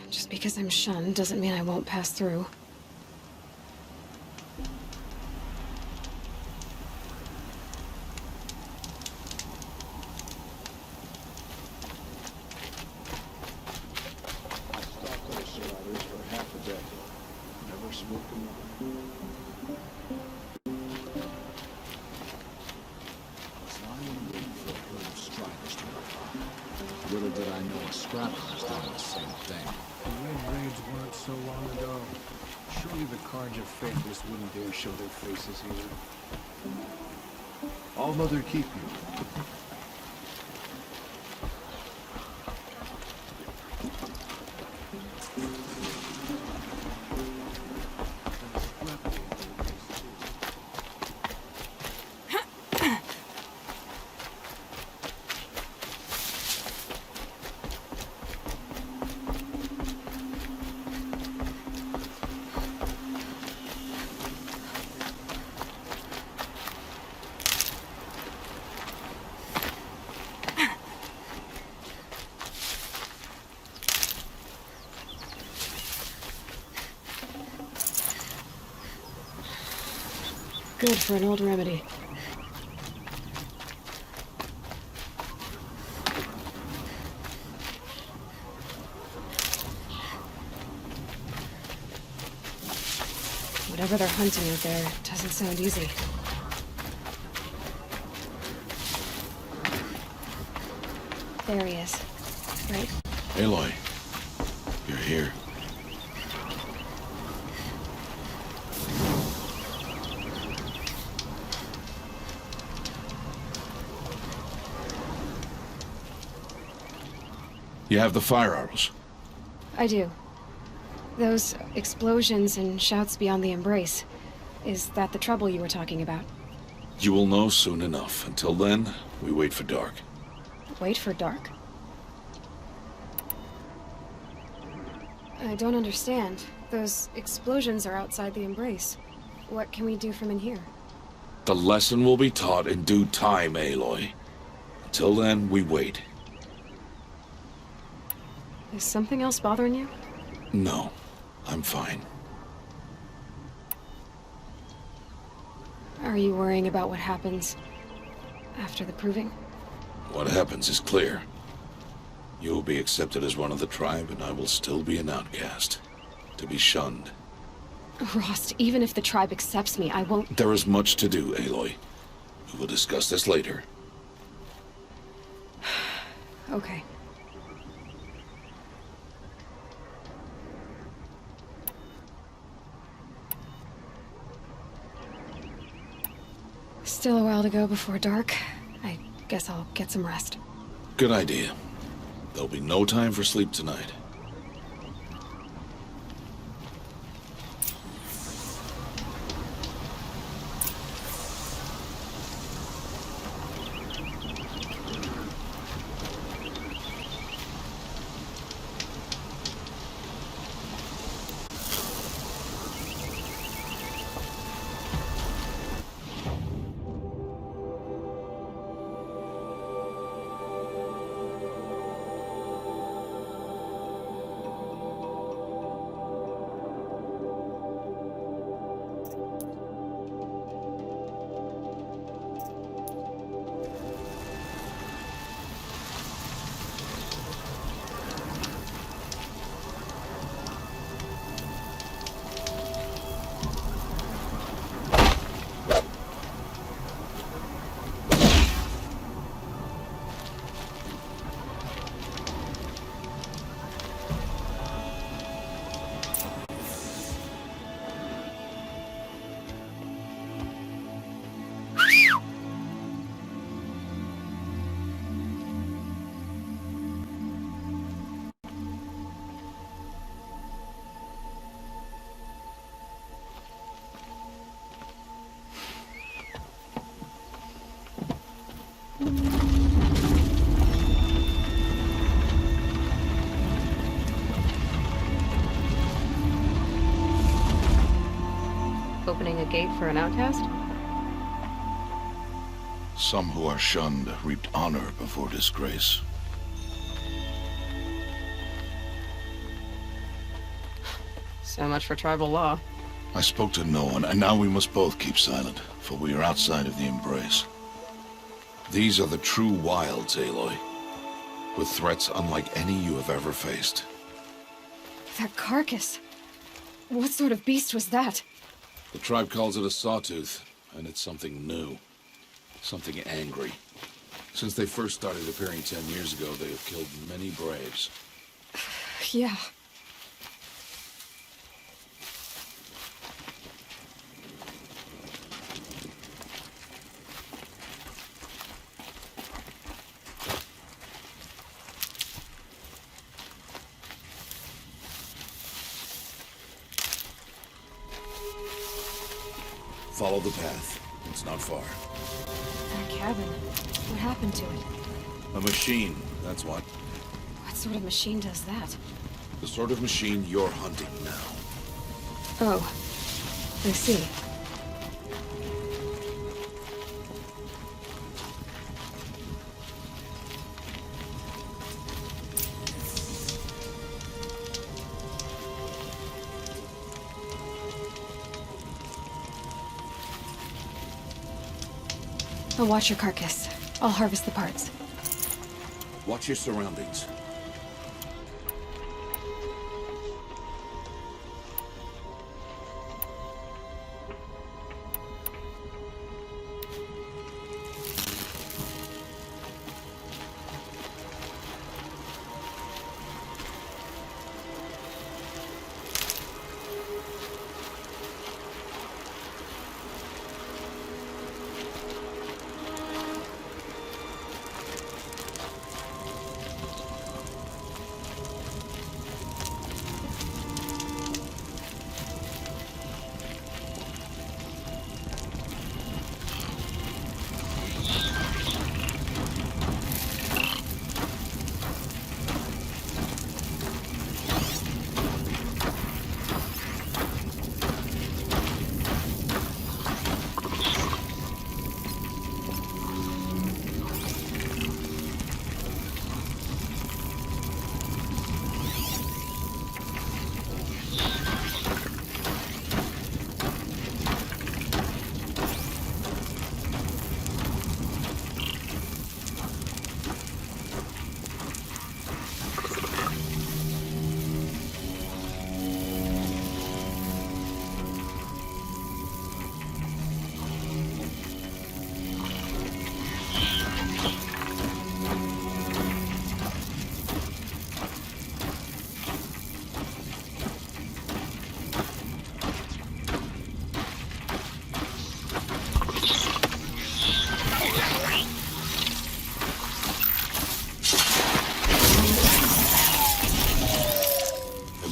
Just because I'm shunned doesn't mean I won't pass through. Little did I know a scrapper was doing the same thing. The Red Raids weren't so long ago. Surely the cards of faithless wouldn't dare show their faces here. All Mother keep you. Good for an old remedy. Whatever they're hunting out there doesn't sound easy. There he is. Right? Aloy, you're here. You have the fire arrows? I do. Those explosions and shouts beyond the embrace. Is that the trouble you were talking about? You will know soon enough. Until then, we wait for dark. Wait for dark? I don't understand. Those explosions are outside the embrace. What can we do from in here? The lesson will be taught in due time, Aloy. Until then, we wait. Is something else bothering you? No, I'm fine. Are you worrying about what happens after the proving? What happens is clear. You will be accepted as one of the tribe, and I will still be an outcast. To be shunned. Rost, even if the tribe accepts me, I won't— There is much to do, Aloy. We will discuss this later. Okay. Still a while to go before dark. I guess I'll get some rest. Good idea. There'll be no time for sleep tonight. Opening a gate for an outcast? Some who are shunned reaped honor before disgrace. So much for tribal law. I spoke to no one, and now we must both keep silent, for we are outside of the embrace. These are the true wilds, Aloy, with threats unlike any you have ever faced. That carcass. What sort of beast was that? The tribe calls it a sawtooth, and it's something new. Something angry. Since they first started appearing 10 years ago, they have killed many braves. Yeah. Follow the path. It's not far. That cabin. What happened to it? A machine, that's what. What sort of machine does that? The sort of machine you're hunting now. Oh. I see. I'll watch your carcass. I'll harvest the parts. Watch your surroundings.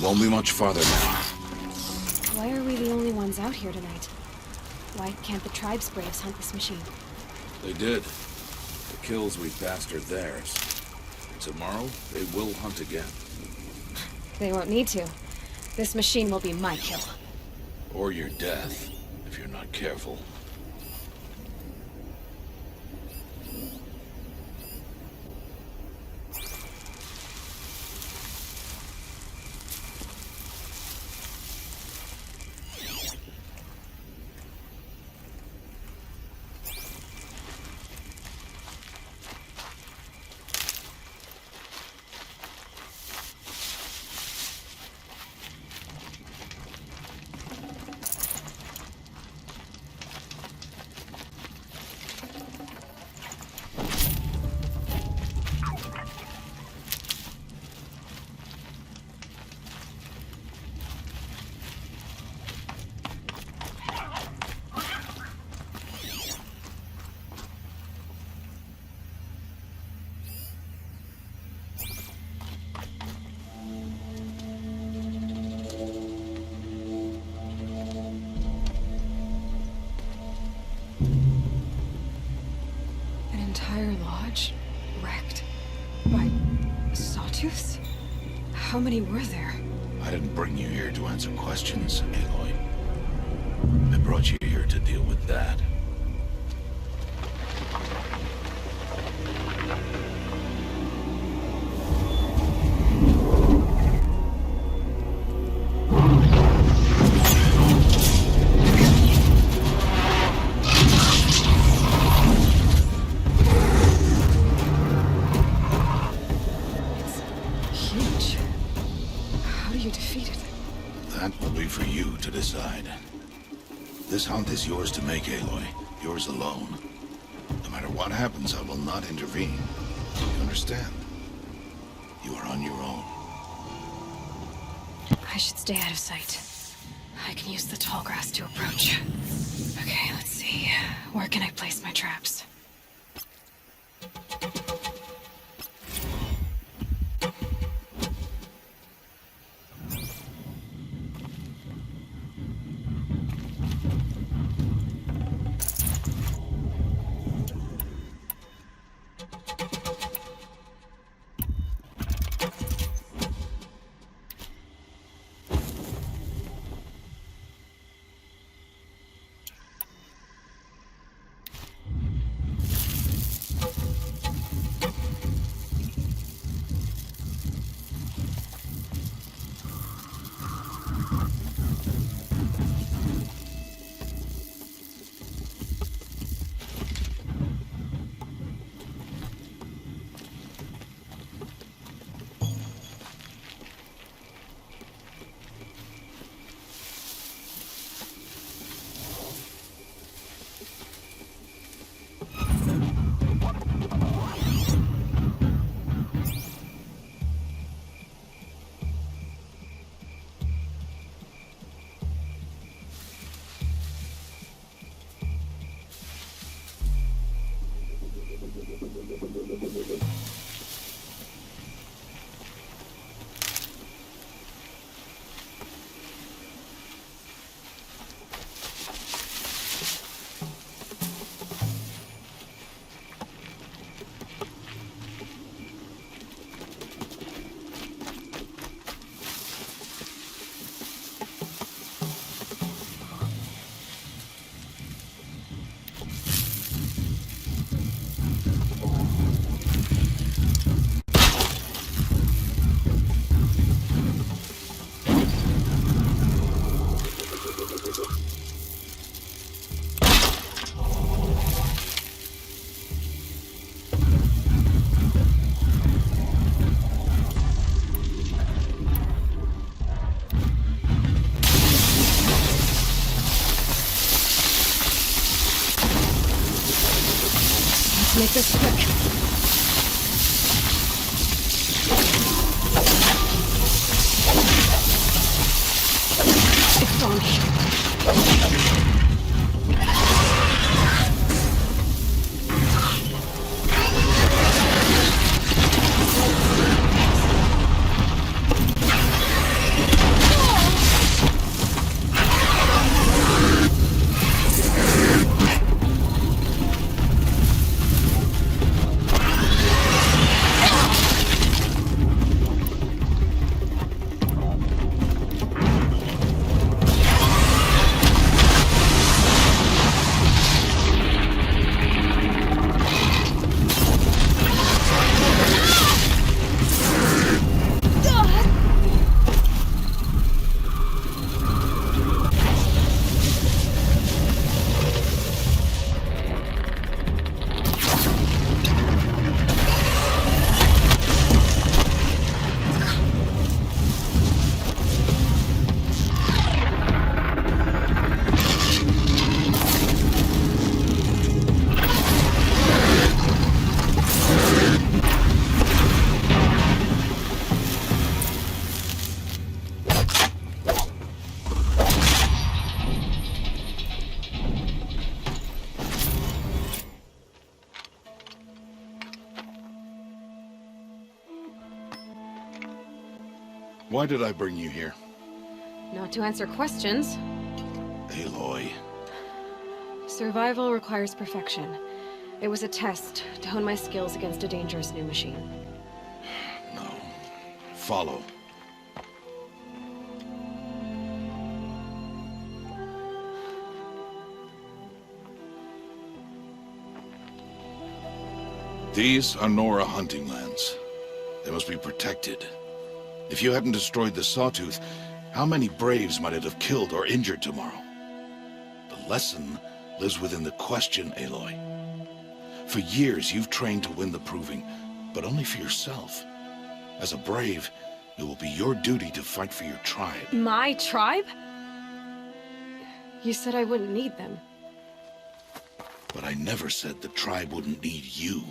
Won't be much farther now. Why are we the only ones out here tonight? Why can't the tribe's braves hunt this machine? They did. The kills we passed are theirs. Tomorrow, they will hunt again. They won't need to. This machine will be my kill. Or your death, if you're not careful. Entire lodge wrecked by sawtooths? How many were there? I didn't bring you here to answer questions, Aloy. I brought you here to deal with that. huge. How do you defeat it? That will be for you to decide. This hunt is yours to make, Aloy. Yours alone. No matter what happens, I will not intervene. You understand? You are on your own. I should stay out of sight. I can use the tall grass to approach. Okay, let's see. Where can I place my traps? Make this quick. It's on. Why did I bring you here? Not to answer questions. Aloy. Survival requires perfection. It was a test to hone my skills against a dangerous new machine. No. Follow. These are Nora hunting lands. They must be protected. If you hadn't destroyed the Sawtooth, how many Braves might it have killed or injured tomorrow? The lesson lives within the question, Aloy. For years, you've trained to win the proving, but only for yourself. As a brave, it will be your duty to fight for your tribe. My tribe? You said I wouldn't need them. But I never said the tribe wouldn't need you.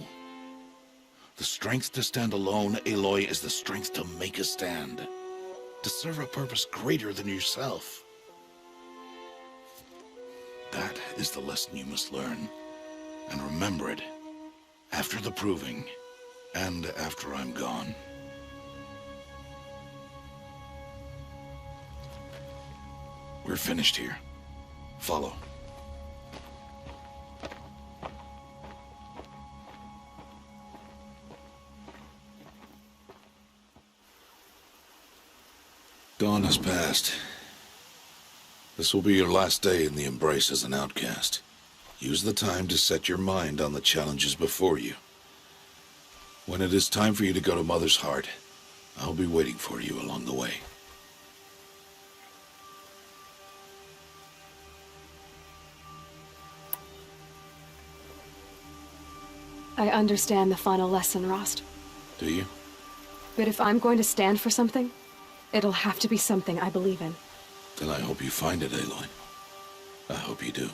The strength to stand alone, Aloy, is the strength to make a stand. To serve a purpose greater than yourself. That is the lesson you must learn. And remember it. After the proving. And after I'm gone. We're finished here. Follow. Dawn has passed. This will be your last day in the Embrace as an outcast. Use the time to set your mind on the challenges before you. When it is time for you to go to Mother's Heart, I'll be waiting for you along the way. I understand the final lesson, Rost. Do you? But if I'm going to stand for something, it'll have to be something I believe in. Then I hope you find it, Aloy. I hope you do.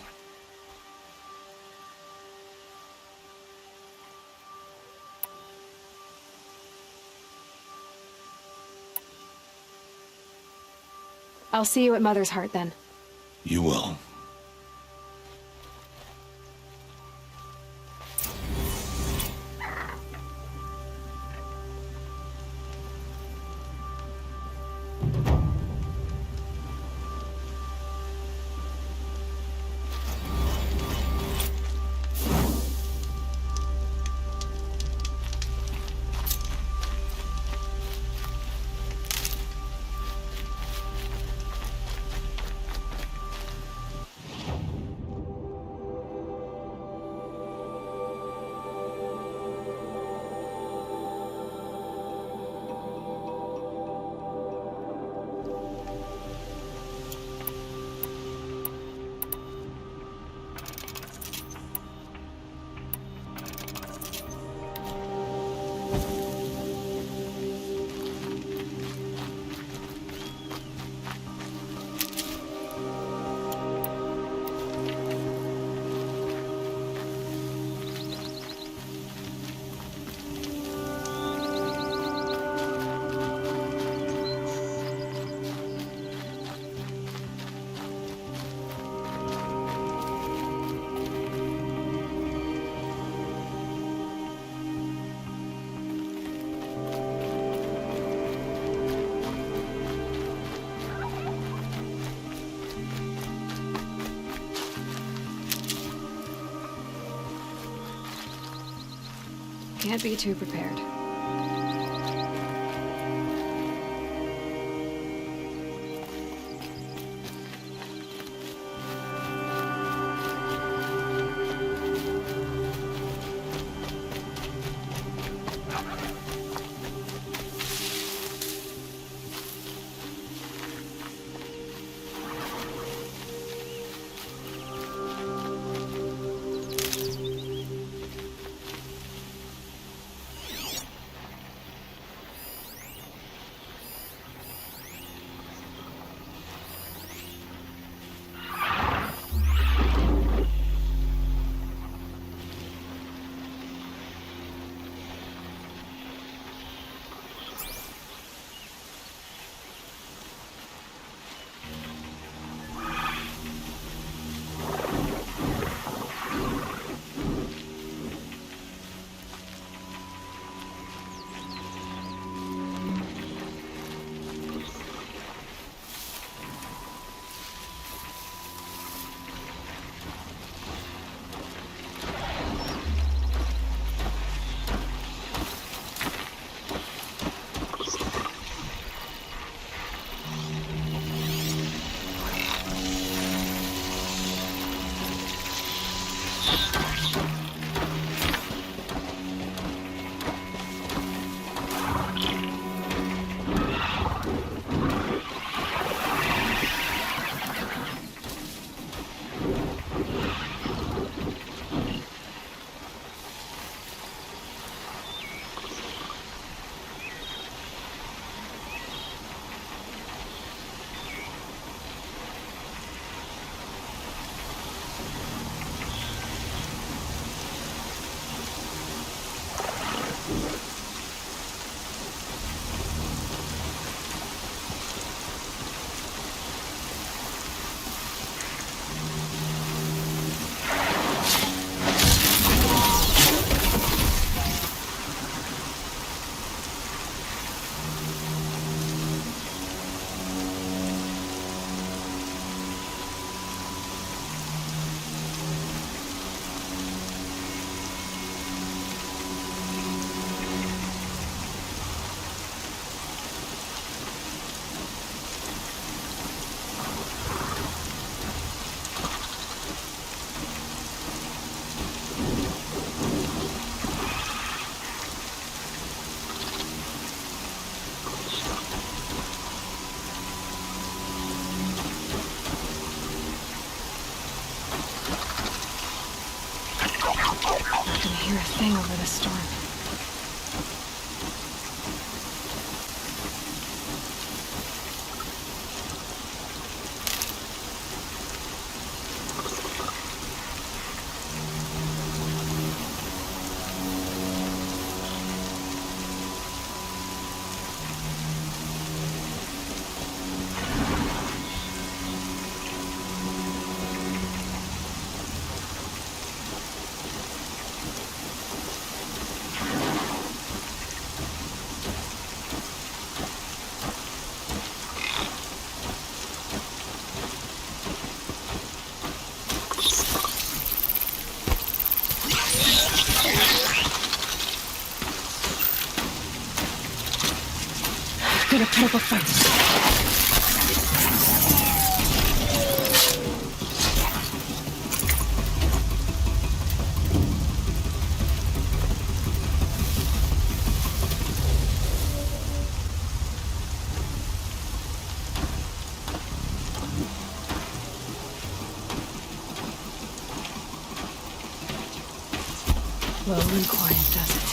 I'll see you at Mother's Heart then. You will. Can't be too prepared. a thing over the storm. Gonna put up a fight. Low and quiet does it.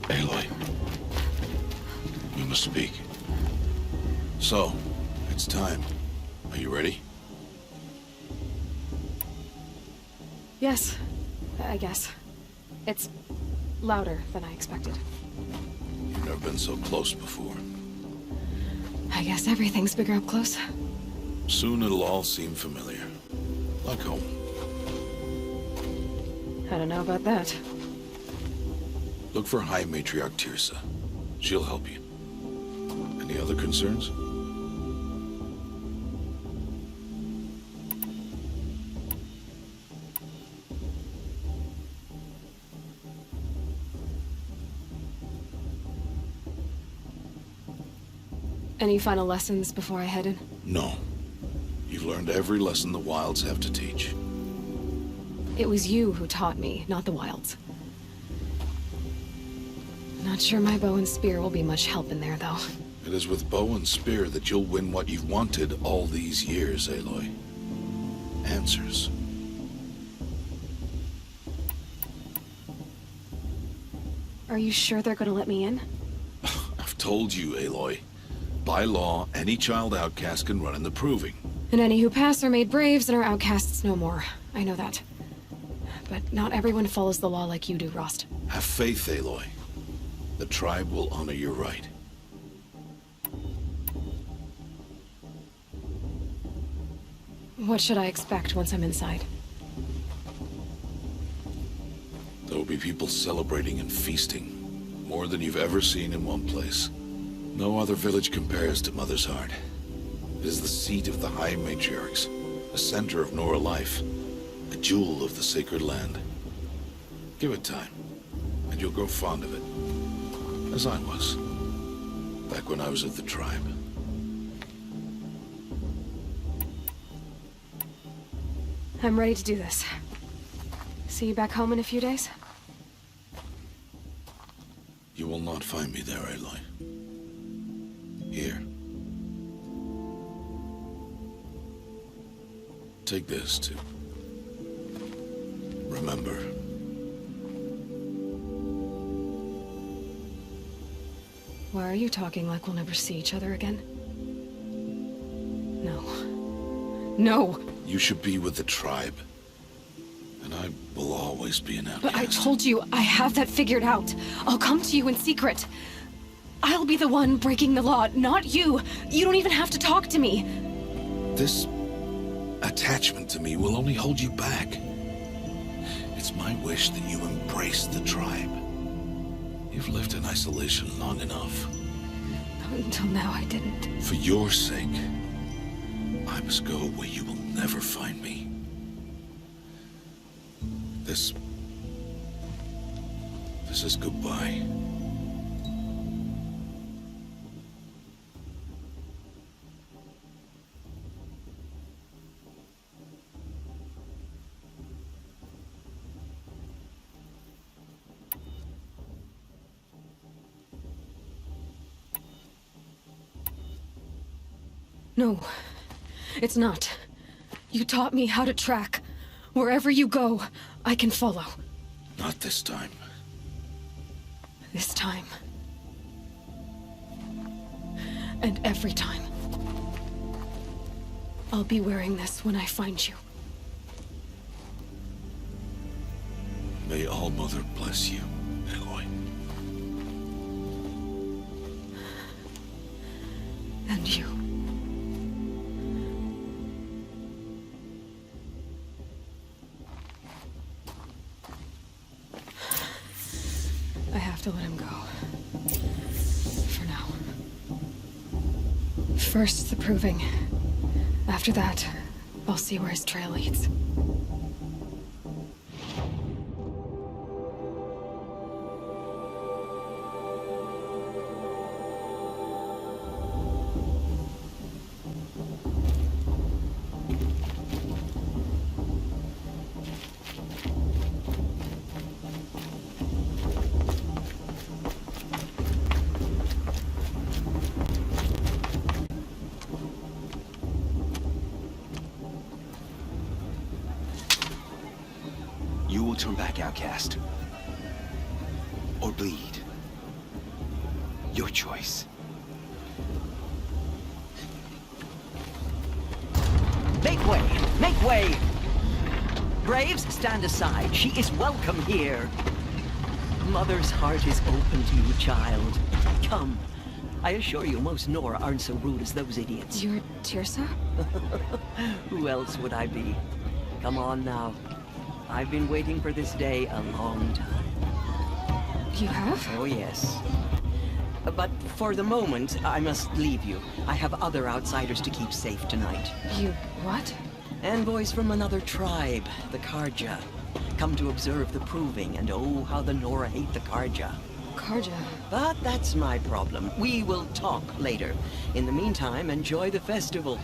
Aloy, we must speak. So, it's time. Are you ready? Yes, I guess. It's louder than I expected. You've never been so close before. I guess everything's bigger up close. Soon it'll all seem familiar. Like home. I don't know about that. Look for High Matriarch Tirsa. She'll help you. Any other concerns? Any final lessons before I head in? No. You've learned every lesson the Wilds have to teach. It was you who taught me, not the Wilds. Not sure my bow and spear will be much help in there, though. It is with bow and spear that you'll win what you've wanted all these years, Aloy. Answers. Are you sure they're gonna let me in? I've told you, Aloy. By law, any child outcast can run in the Proving. And any who pass are made braves and are outcasts no more. I know that. But not everyone follows the law like you do, Rost. Have faith, Aloy. The tribe will honor your right. What should I expect once I'm inside? There will be people celebrating and feasting. More than you've ever seen in one place. No other village compares to Mother's Heart. It is the seat of the High Matriarchs, a center of Nora life, a jewel of the sacred land. Give it time, and you'll grow fond of it. As I was, back when I was of the tribe. I'm ready to do this. See you back home in a few days? You will not find me there, Aloy. Here. Take this, too. Remember. Why are you talking like we'll never see each other again? No. No! You should be with the tribe. And I will always be an outcast. But I told you, I have that figured out. I'll come to you in secret. I'll be the one breaking the law, not you. You don't even have to talk to me. This attachment to me will only hold you back. It's my wish that you embrace the tribe. You've lived in isolation long enough. Until now, I didn't. For your sake, I must go where you will never find me. This is goodbye. No, it's not. You taught me how to track. Wherever you go, I can follow. Not this time. This time. And every time. I'll be wearing this when I find you. May All Mother bless you, Aloy. And you. I have to let him go. For now. First, the proving. After that, I'll see where his trail leads. You will turn back, outcast. Or bleed. Your choice. Make way! Make way! Braves, stand aside. She is welcome here. Mother's heart is open to you, child. Come. I assure you, most Nora aren't so rude as those idiots. You're Tirsa? Who else would I be? Come on now. I've been waiting for this day a long time. You have? Oh, yes. But for the moment, I must leave you. I have other outsiders to keep safe tonight. You what? Envoys from another tribe, the Karja. Come to observe the proving, and oh, how the Nora hate the Karja. Karja. But that's my problem. We will talk later. In the meantime, enjoy the festival.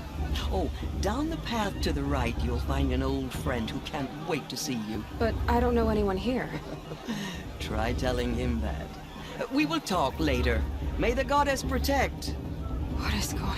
Oh, down the path to the right, you'll find an old friend who can't wait to see you. But I don't know anyone here. Try telling him that. We will talk later. May the goddess protect. What is going on?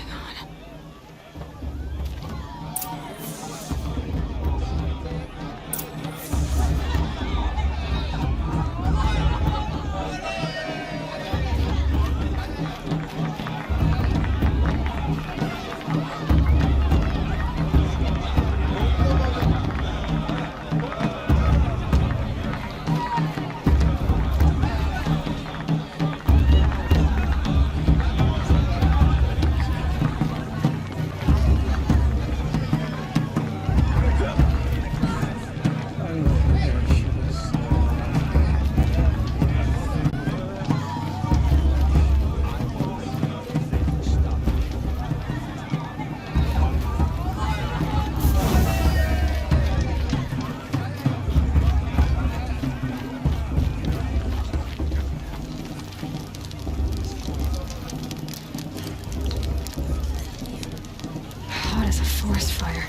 as a forest fire.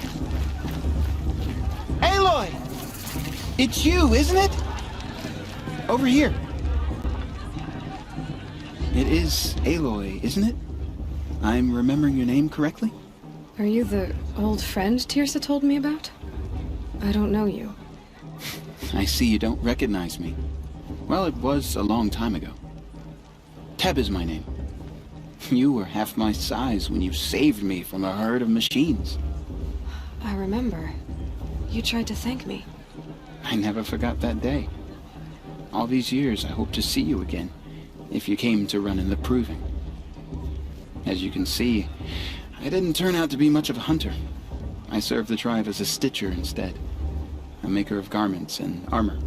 Aloy! It's you, isn't it? Over here. It is Aloy, isn't it? I'm remembering your name correctly? Are you the old friend Tirsa told me about? I don't know you. I see you don't recognize me. Well, it was a long time ago. Teb is my name. You were half my size when you saved me from a herd of machines. I remember. You tried to thank me. I never forgot that day. All these years, I hope to see you again, if you came to run in the Proving. As you can see, I didn't turn out to be much of a hunter. I served the tribe as a stitcher instead, a maker of garments and armor.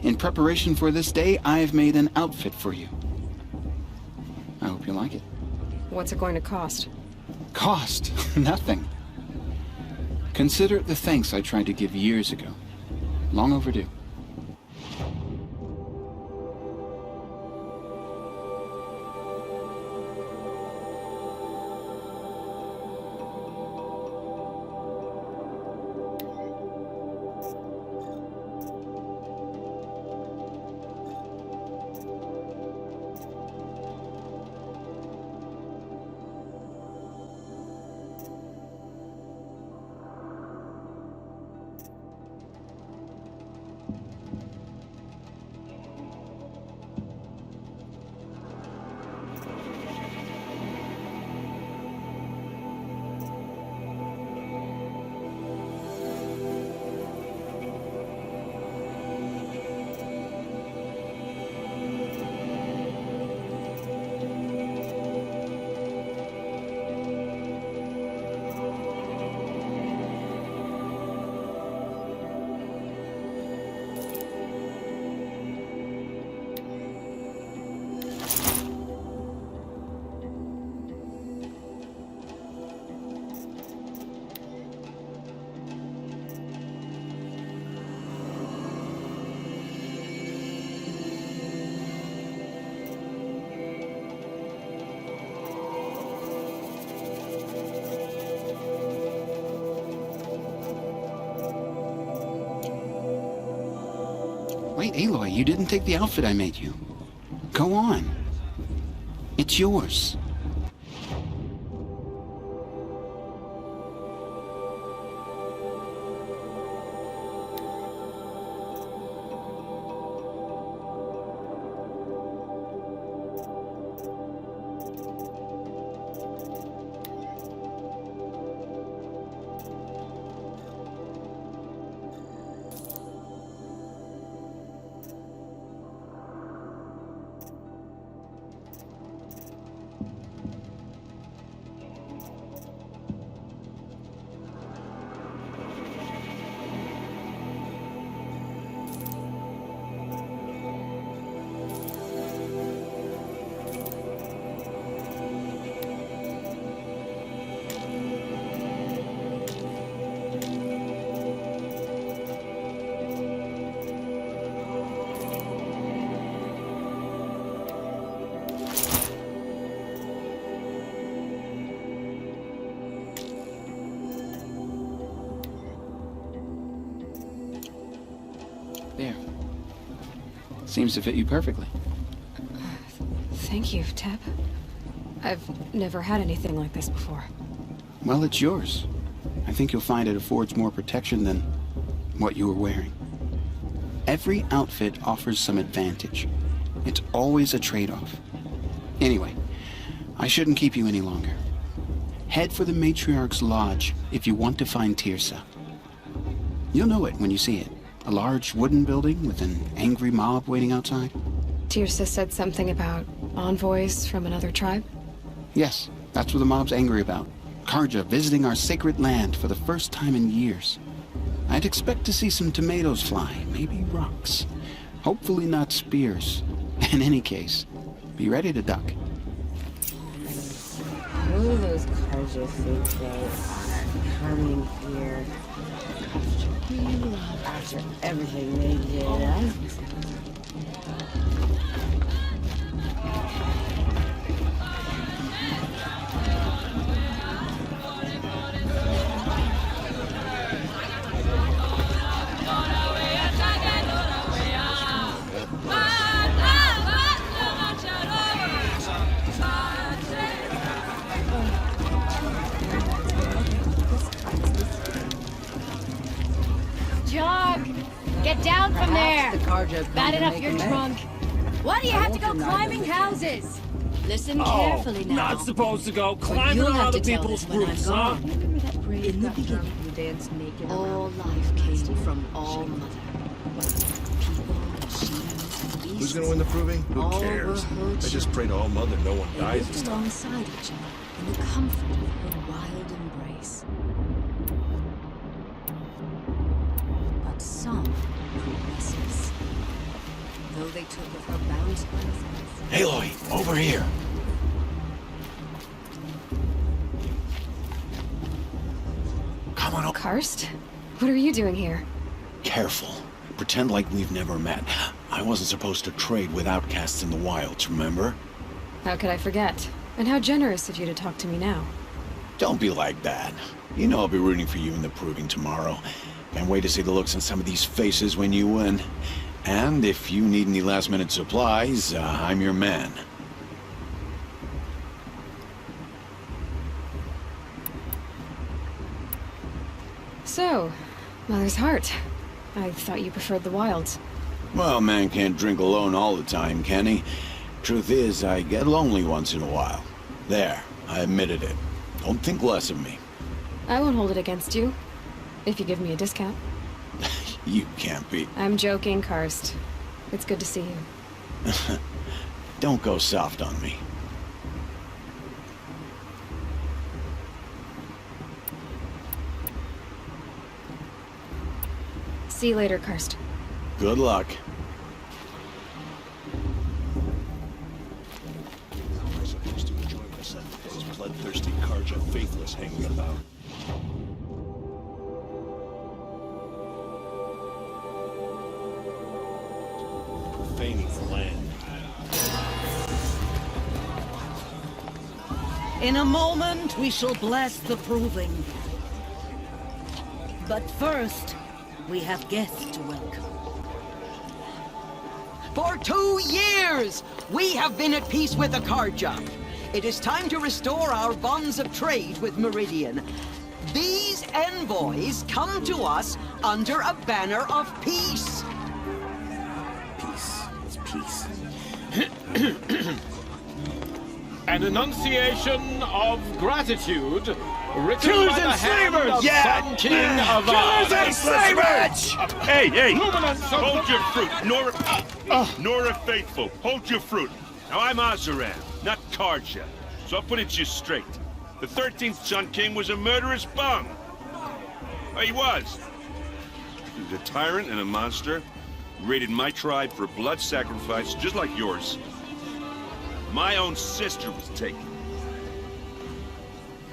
In preparation for this day, I've made an outfit for you. I hope you like it. What's it going to cost? Cost? Nothing. Consider it the thanks I tried to give years ago. Long overdue. Wait, Aloy, you didn't take the outfit I made you. Go on. It's yours. There. Seems to fit you perfectly. Thank you, Teb. I've never had anything like this before. Well, it's yours. I think you'll find it affords more protection than what you were wearing. Every outfit offers some advantage. It's always a trade-off. Anyway, I shouldn't keep you any longer. Head for the Matriarch's Lodge if you want to find Tirsa. You'll know it when you see it. A large wooden building with an angry mob waiting outside. Tirsa said something about envoys from another tribe? Yes, that's what the mob's angry about. Karja visiting our sacred land for the first time in years. I'd expect to see some tomatoes fly, maybe rocks. Hopefully not spears. In any case, be ready to duck. Who those Karja think they are coming here after everything they did, huh? Get down from there! The Karja Batten up your trunk. Why do you have to go climbing houses? Listen carefully now. Not supposed to go But climbing you'll on have other to tell people's this when I'm roofs, huh? gone. In the beginning, all life came from all mother. People, machines, beasts. Who's gonna win the proving? Who all cares? were her I just children. pray to all mother no one They dies lived and stuff. alongside each other in the comfort of her wild embrace. But some grew restless. Though they took of her bounds by the Aloy, over here. Come on over. Karst? What are you doing here? Careful. Pretend like we've never met. I wasn't supposed to trade with outcasts in the wilds, remember? How could I forget? And how generous of you to talk to me now. Don't be like that. You know I'll be rooting for you in the proving tomorrow. Can't wait to see the looks on some of these faces when you win. And if you need any last-minute supplies, I'm your man. So, Mother's Heart. I thought you preferred the wilds. Well, man can't drink alone all the time, can he? Truth is, I get lonely once in a while. There, I admitted it. Don't think less of me. I won't hold it against you. If you give me a discount. You can't be. I'm joking, Karst. It's good to see you. Don't go soft on me. See you later, Karst. Good luck. How am I supposed to enjoy myself with those bloodthirsty Karja faithless hanging about? Profaning the land. In a moment, we shall bless the proving. But first, we have guests to welcome. For 2 years, we have been at peace with the Karja. It is time to restore our bonds of trade with Meridian. These envoys come to us under a banner of peace. Peace. It's peace. An enunciation of gratitude written Killers by the and hand slavers! of Yeah! Sun King Avert. Killers and slavers! Hey! Luminance of Hold the- your fruit! Nora Faithful, hold your fruit. Now I'm Azaran, not Karja, so I'll put it to you straight. The 13th Sun King was a murderous bum. Oh, he was. He was a tyrant and a monster. Raided my tribe for blood sacrifice, just like yours. My own sister was taken.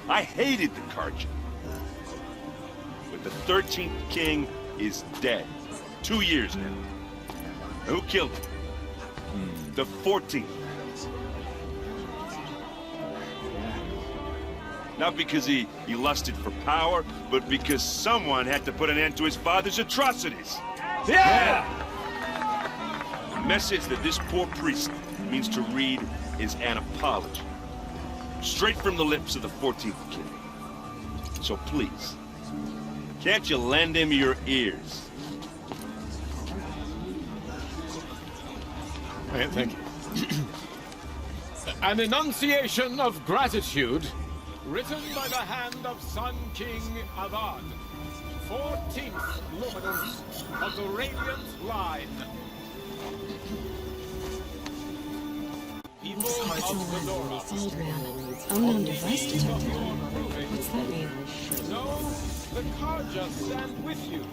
I hated the Karja. But the 13th king is dead. 2 years now. Who killed him? The 14th. Not because he lusted for power, but because someone had to put an end to his father's atrocities. Yeah! The message that this poor priest means to read is an apology. Straight from the lips of the 14th king. So please, can't you lend him your ears? Thank you. An enunciation of gratitude written by the hand of Sun King Avad, 14th luminance of the Radiant Line. People of the Nora. Old man. Unknown device detected. What's that mean? No, the Karja stand with you.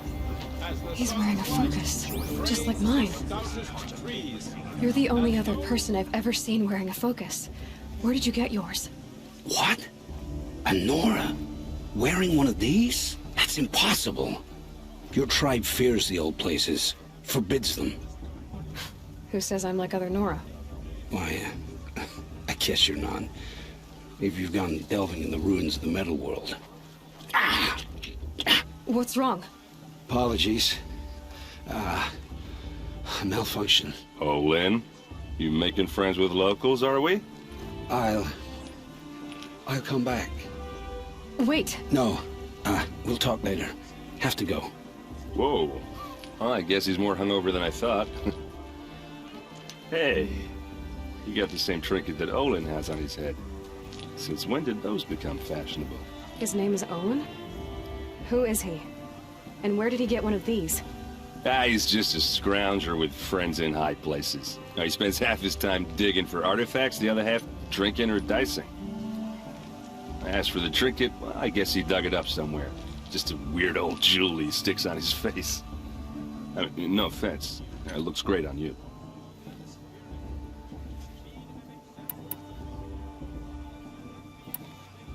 As the He's wearing a focus, just like mine. stoutest trees. You're the only other person I've ever seen wearing a focus. Where did you get yours? What? A Nora? Wearing one of these? That's impossible. Your tribe fears the old places, forbids them. Who says I'm like other Nora? Why, I guess you're not. If you've gone delving in the ruins of the metal world. What's wrong? Apologies. Malfunction. Oh, Lynn? You making friends with locals, are we? I'll come back. Wait. No, we'll talk later. Have to go. Whoa. Well, I guess he's more hungover than I thought. Hey, you got the same trinket that Olin has on his head. Since when did those become fashionable? His name is Owen? Who is he? And where did he get one of these? He's just a scrounger with friends in high places. He spends half his time digging for artifacts, the other half drinking or dicing. As for the trinket, well, I guess he dug it up somewhere. Just a weird old jewel he sticks on his face. I mean, no offense. It looks great on you.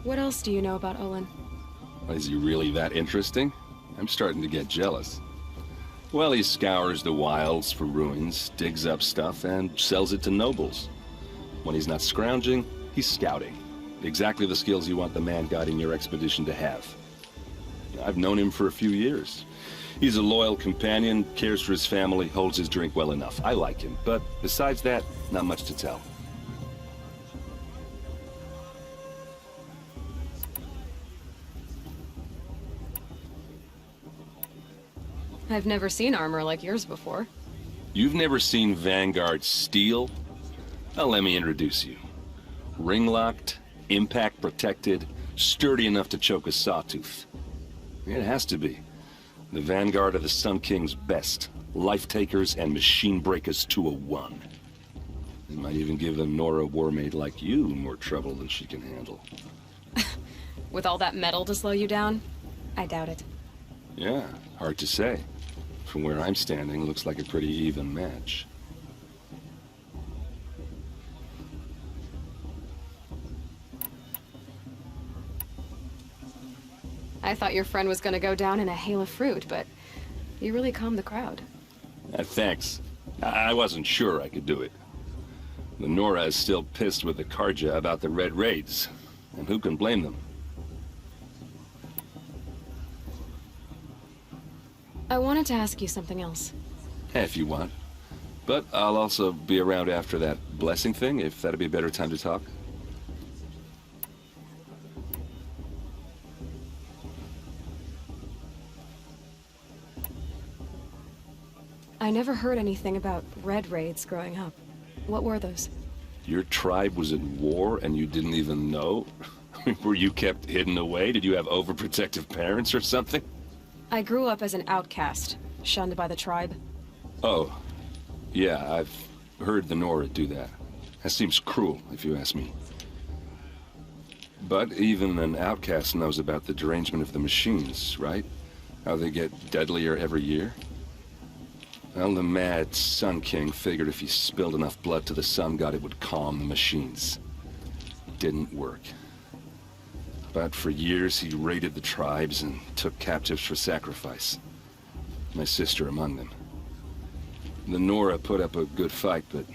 What else do you know about Olin? Is he really that interesting? I'm starting to get jealous. Well, he scours the wilds for ruins, digs up stuff, and sells it to nobles. When he's not scrounging, he's scouting. Exactly the skills you want the man guiding your expedition to have. I've known him for a few years. He's a loyal companion, cares for his family, holds his drink well enough. I like him, but besides that, not much to tell. I've never seen armor like yours before. You've never seen Vanguard steel? Well, let me introduce you. Ring-locked, impact-protected, sturdy enough to choke a sawtooth. It has to be. The Vanguard of the Sun King's best. Life-takers and machine breakers to a one. It might even give a Nora warmaid like you more trouble than she can handle. With all that metal to slow you down? I doubt it. Yeah, hard to say. From where I'm standing, looks like a pretty even match. I thought your friend was gonna go down in a hail of fruit, but you really calmed the crowd. Thanks. I wasn't sure I could do it. The Nora is still pissed with the Karja about the Red Raids, and who can blame them? I wanted to ask you something else. If you want. But I'll also be around after that blessing thing, if that'd be a better time to talk. I never heard anything about Red Raids growing up. What were those? Your tribe was at war and you didn't even know? Were you kept hidden away? Did you have overprotective parents or something? I grew up as an outcast, shunned by the tribe. Oh, yeah, I've heard the Nora do that. That seems cruel, if you ask me. But even an outcast knows about the derangement of the machines, right? How they get deadlier every year? Well, the mad Sun King figured if he spilled enough blood to the Sun God, it would calm the machines. Didn't work. But for years, he raided the tribes and took captives for sacrifice. My sister among them. The Nora put up a good fight, but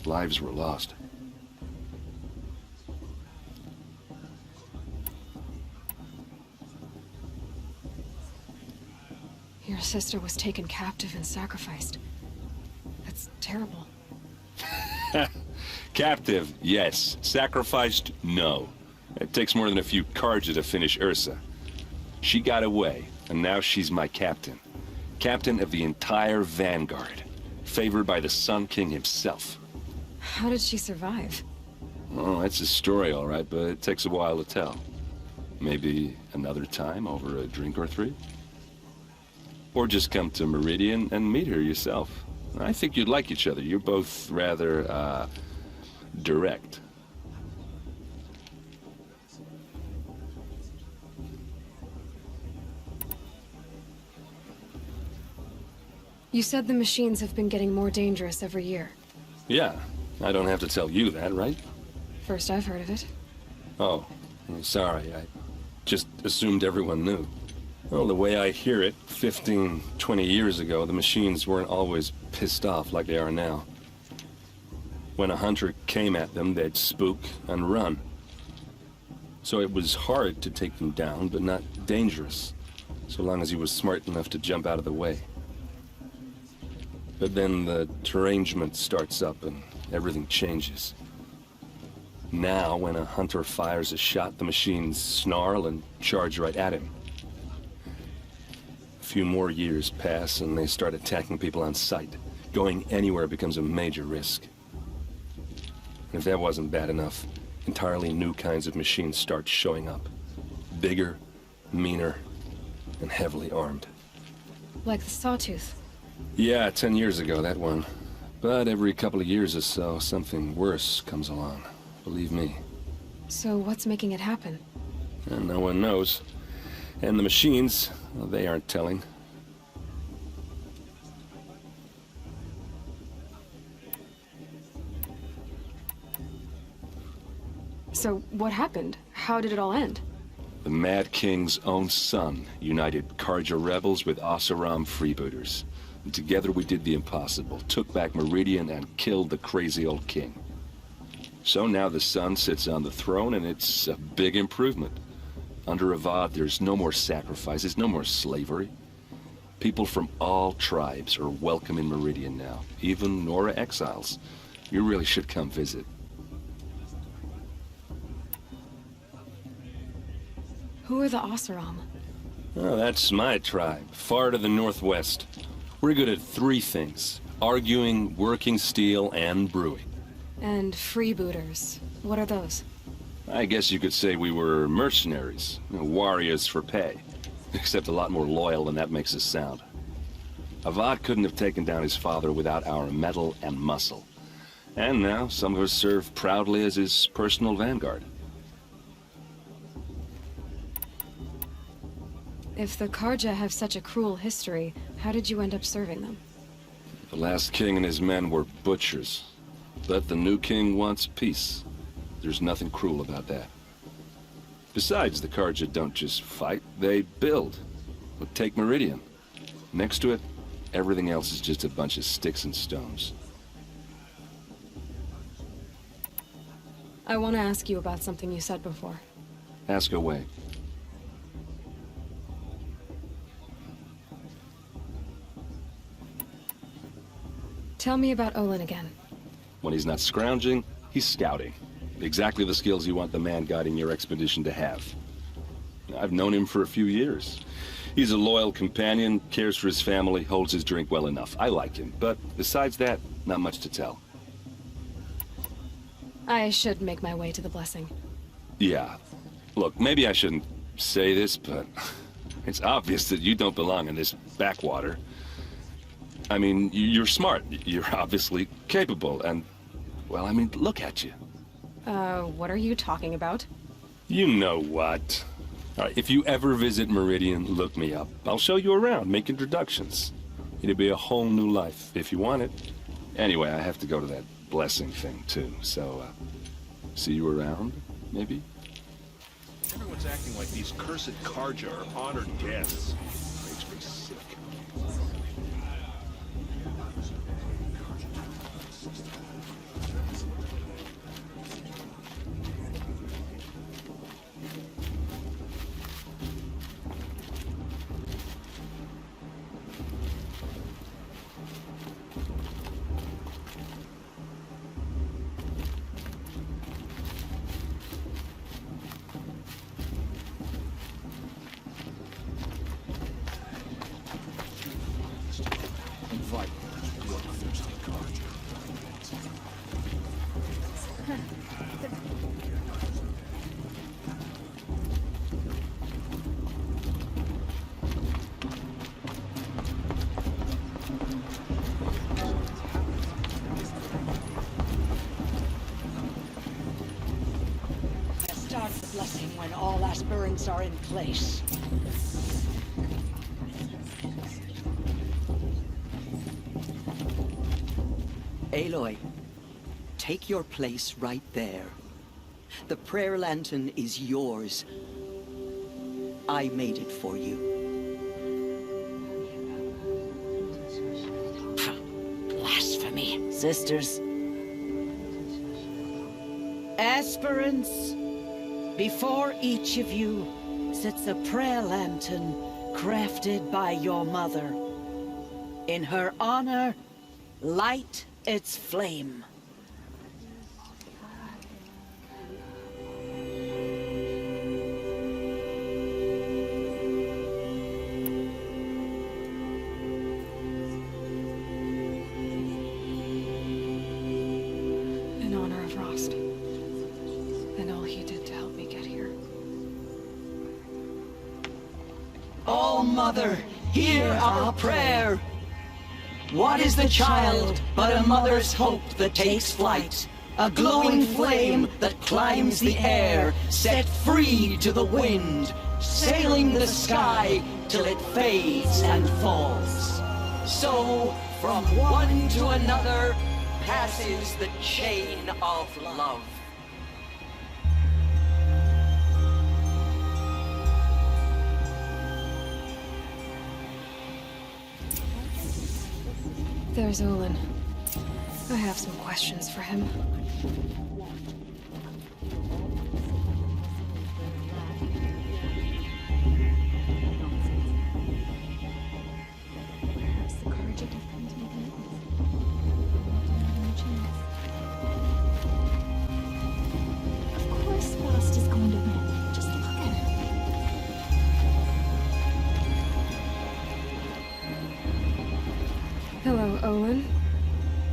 lives were lost. Your sister was taken captive and sacrificed. That's terrible. Captive, yes. Sacrificed, no. It takes more than a few Karja to finish Ursa. She got away, and now she's my captain. Captain of the entire Vanguard. Favored by the Sun King himself. How did she survive? Oh, that's a story, all right, but it takes a while to tell. Maybe another time over a drink or three? Or just come to Meridian and meet her yourself. I think you'd like each other. You're both rather, direct. You said the machines have been getting more dangerous every year. Yeah, I don't have to tell you that, right? First I've heard of it. Oh, I'm sorry. I just assumed everyone knew. Well, the way I hear it, 15, 20 years ago, the machines weren't always pissed off like they are now. When a hunter came at them, they'd spook and run. So it was hard to take them down, but not dangerous, so long as he was smart enough to jump out of the way. But then the derangement starts up and everything changes. Now, when a hunter fires a shot, the machines snarl and charge right at him. few more years pass and they start attacking people on sight. Going anywhere becomes a major risk. And if that wasn't bad enough, entirely new kinds of machines start showing up. Bigger, meaner, and heavily armed. Like the Sawtooth. Yeah, 10 years ago, that one. But every couple of years or so, something worse comes along. Believe me. So what's making it happen? And no one knows. And the machines, well, they aren't telling. So what happened? How did it all end? The Mad King's own son united Karja rebels with Oseram freebooters. And together we did the impossible, took back Meridian and killed the crazy old king. So now the son sits on the throne and it's a big improvement. Under Avert, there's no more sacrifices, no more slavery. People from all tribes are welcome in Meridian now, even Nora exiles. You really should come visit. Who are the Oseram? Oh, that's my tribe, far to the northwest. We're good at three things: arguing, working steel, and brewing. And freebooters. What are those? I guess you could say we were mercenaries, warriors for pay. Except a lot more loyal than that makes us sound. Avert couldn't have taken down his father without our metal and muscle. And now some of us serve proudly as his personal vanguard. If the Karja have such a cruel history, how did you end up serving them? The last king and his men were butchers. But the new king wants peace. There's nothing cruel about that. Besides, the Karja don't just fight, they build. But take Meridian. Next to it, everything else is just a bunch of sticks and stones. I want to ask you about something you said before. Ask away. Tell me about Olin again. When he's not scrounging, he's scouting. Exactly the skills you want the man guiding your expedition to have. I've known him for a few years. He's a loyal companion, cares for his family, holds his drink well enough. I like him, but besides that, not much to tell. I should make my way to the blessing. Yeah. Look, maybe I shouldn't say this, but it's obvious that you don't belong in this backwater. I mean, you're smart. You're obviously capable, and, well, I mean, look at you. What are you talking about? You know what. All right, if you ever visit Meridian, look me up. I'll show you around, make introductions. It'll be a whole new life, if you want it. Anyway, I have to go to that blessing thing, too, so, see you around, maybe? Everyone's acting like these cursed Karja are honored guests. Makes me sick. Start the blessing when all aspirants are in place. Aloy, take your place right there. The prayer lantern is yours. I made it for you. Blasphemy, sisters. Aspirants, before each of you sits a prayer lantern crafted by your mother. In her honor, light its flame. and all he did to help me get here. Oh, Mother, hear our prayer. What is the child but a mother's hope that takes flight? A glowing flame that climbs the air, set free to the wind, sailing the sky till it fades and falls. So, from one to another, passes the chain of love. There's Olin. I have some questions for him. Of course Frost is going to win. Just look at him. Hello, Olin.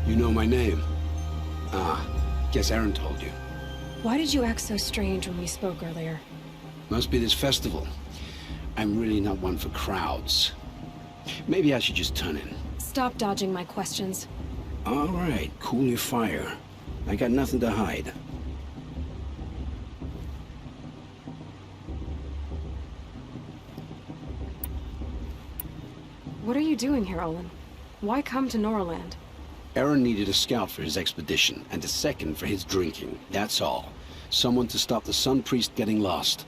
You know my name? Ah, guess Aaron told you. Why did you act so strange when we spoke earlier? Must be this festival. I'm really not one for crowds. Maybe I should just turn in. Stop dodging my questions. All right, cool your fire. I got nothing to hide. What are you doing here, Olin? Why come to Norland? Aaron needed a scout for his expedition, and a second for his drinking. That's all. Someone to stop the Sun Priest getting lost.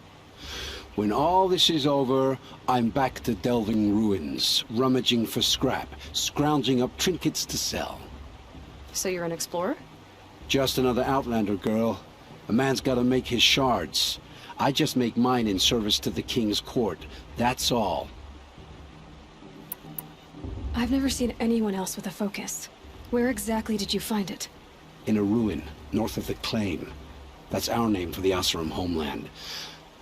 When all this is over, I'm back to delving ruins, rummaging for scrap, scrounging up trinkets to sell. So you're an explorer? Just another Outlander, girl. A man's gotta make his shards. I just make mine in service to the King's court. That's all. I've never seen anyone else with a focus. Where exactly did you find it? In a ruin, north of the Claim. That's our name for the Oseram homeland.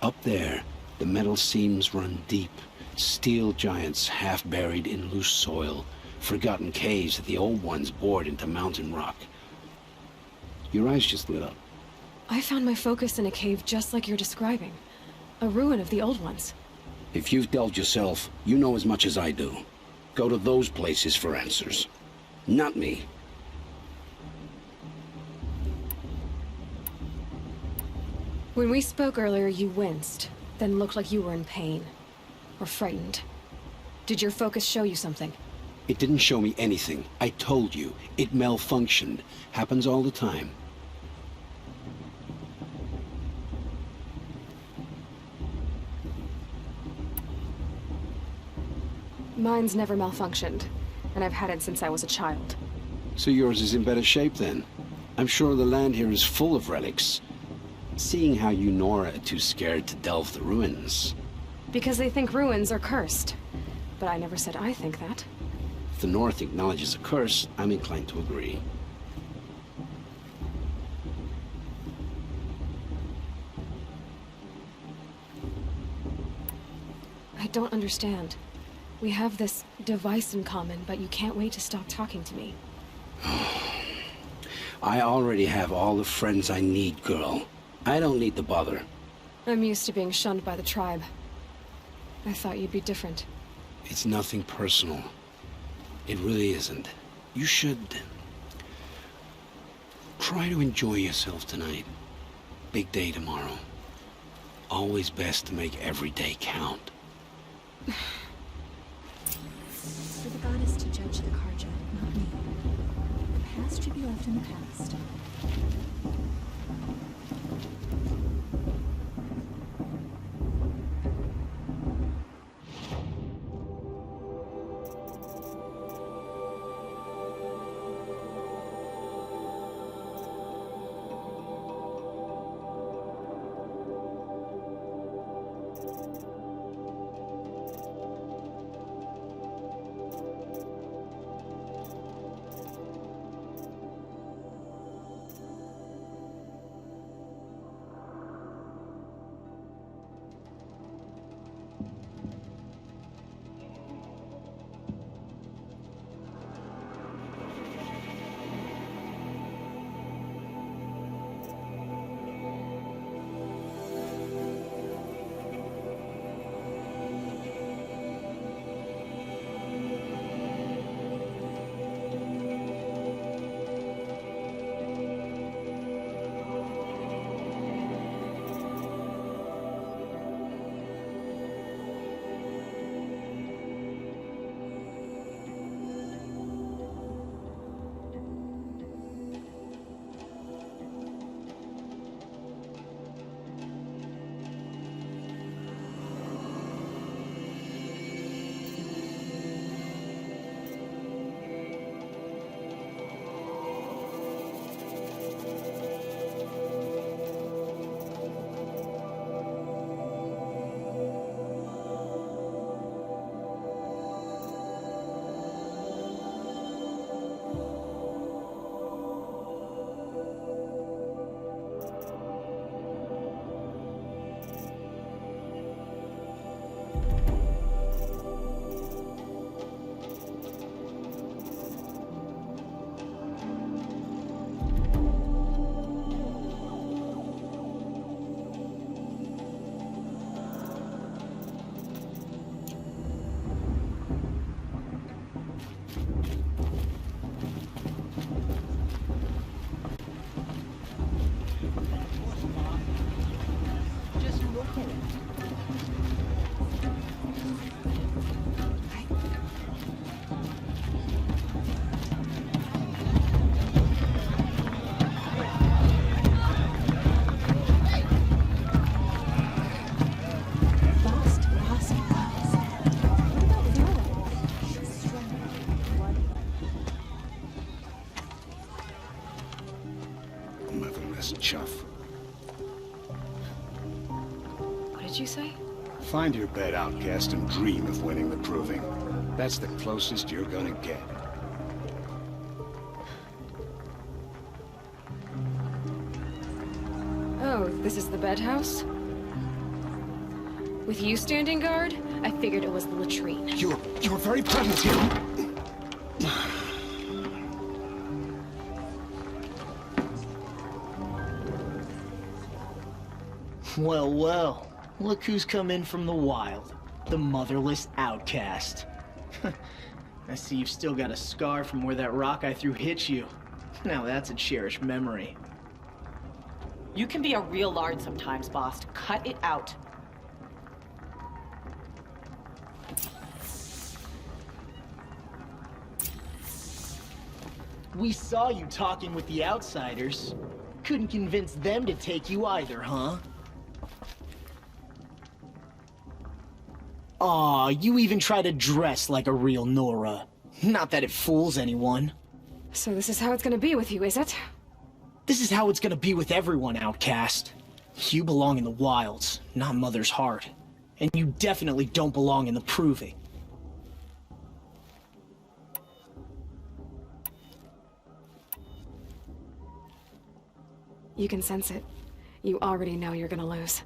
Up there, the metal seams run deep. Steel giants half buried in loose soil. Forgotten caves that the old ones bored into mountain rock. Your eyes just lit up. I found my focus in a cave just like you're describing. A ruin of the old ones. If you've delved yourself, you know as much as I do. Go to those places for answers. Not me. When we spoke earlier, you winced, then looked like you were in pain. Or frightened. Did your focus show you something? It didn't show me anything. I told you. It malfunctioned. Happens all the time. Mine's never malfunctioned, and I've had it since I was a child. So yours is in better shape then. I'm sure the land here is full of relics. Seeing how you Nora are too scared to delve the ruins. Because they think ruins are cursed. But I never said I think that. If the North acknowledges a curse, I'm inclined to agree. I don't understand. We have this device in common, but you can't wait to stop talking to me. I already have all the friends I need, girl. I don't need the bother. I'm used to being shunned by the tribe. I thought you'd be different. It's nothing personal. It really isn't. You should... try to enjoy yourself tonight. Big day tomorrow. Always best to make every day count. For the goddess to judge the Karja, not me. The past should be left in the past. Find your bed, outcast, and dream of winning the proving. That's the closest you're gonna get. Oh, this is the bed house? With you standing guard, I figured it was the latrine. You're very present here. Well, well. Look who's come in from the wild. The motherless outcast. I see you've still got a scar from where that rock I threw hit you. Now that's a cherished memory. You can be a real lard sometimes, boss. Cut it out. We saw you talking with the outsiders. Couldn't convince them to take you either, huh? Aw, you even try to dress like a real Nora. Not that it fools anyone. So this is how it's gonna be with you, is it? This is how it's gonna be with everyone, outcast. You belong in the wilds, not Mother's heart. And you definitely don't belong in the proving. You can sense it. You already know you're gonna lose.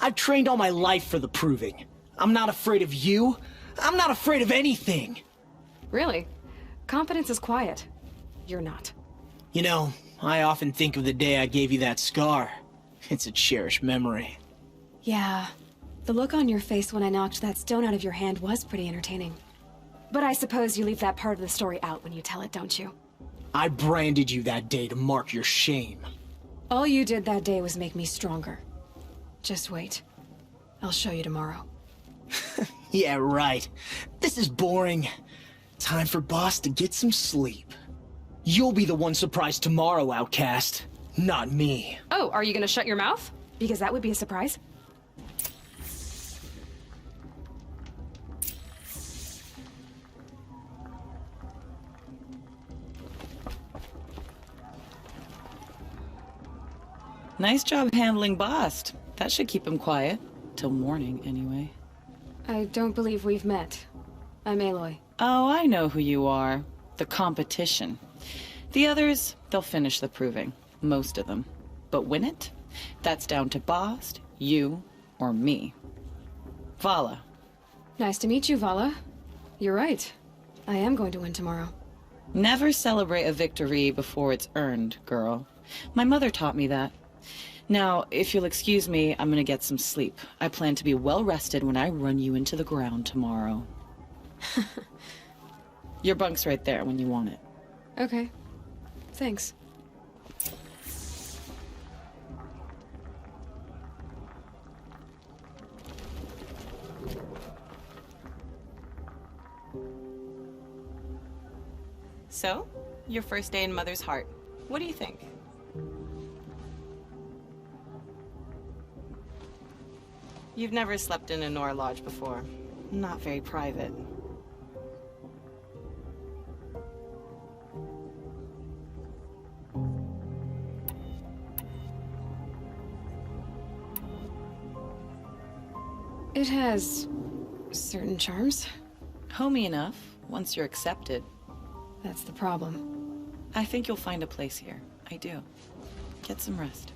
I've trained all my life for the proving. I'm not afraid of you. I'm not afraid of anything. Really? Confidence is quiet. You're not. You know, I often think of the day I gave you that scar. It's a cherished memory. Yeah. The look on your face when I knocked that stone out of your hand was pretty entertaining. But I suppose you leave that part of the story out when you tell it, don't you? I branded you that day to mark your shame. All you did that day was make me stronger. Just wait. I'll show you tomorrow. Yeah, right. This is boring. Time for Boss to get some sleep. You'll be the one surprised tomorrow, outcast. Not me. Oh, are you gonna shut your mouth? Because that would be a surprise. Nice job handling Bast. That should keep him quiet. Till morning, anyway. I don't believe we've met. I'm Aloy. Oh, I know who you are. The competition. The others, they'll finish the proving. Most of them. But win it? That's down to Bast, you, or me. Vala. Nice to meet you, Vala. You're right. I am going to win tomorrow. Never celebrate a victory before it's earned, girl. My mother taught me that. Now, if you'll excuse me, I'm gonna get some sleep. I plan to be well rested when I run you into the ground tomorrow. Your bunk's right there when you want it. Okay. Thanks. So, your first day in Mother's heart. What do you think? You've never slept in a Nora lodge before. Not very private. It has certain charms. Homey enough, once you're accepted. That's the problem. I think you'll find a place here. I do. Get some rest.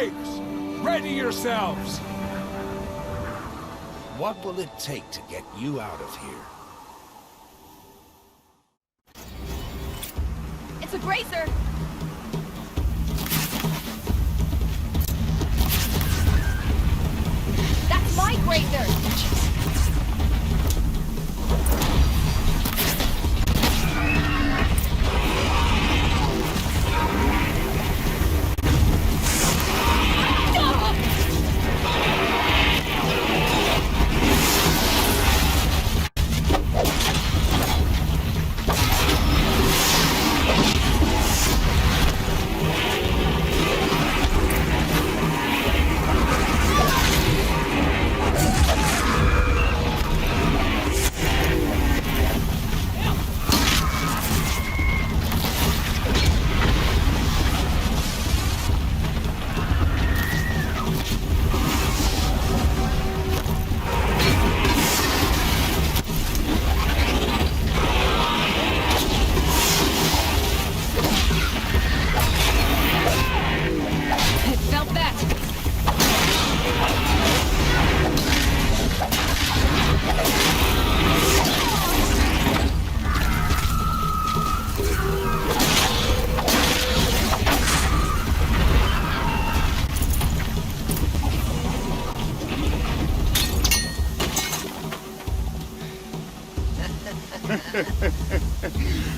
Braves! Ready yourselves! What will it take to get you out of here? It's a grazer! That's my grazer!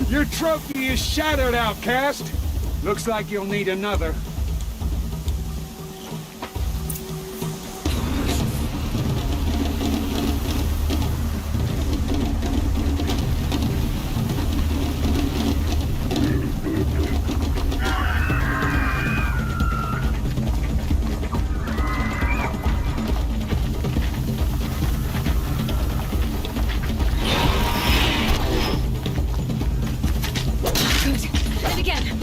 Your trophy is shattered, outcast. Looks like you'll need another. And again!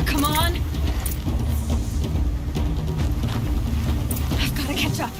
Come on! I've got to catch up.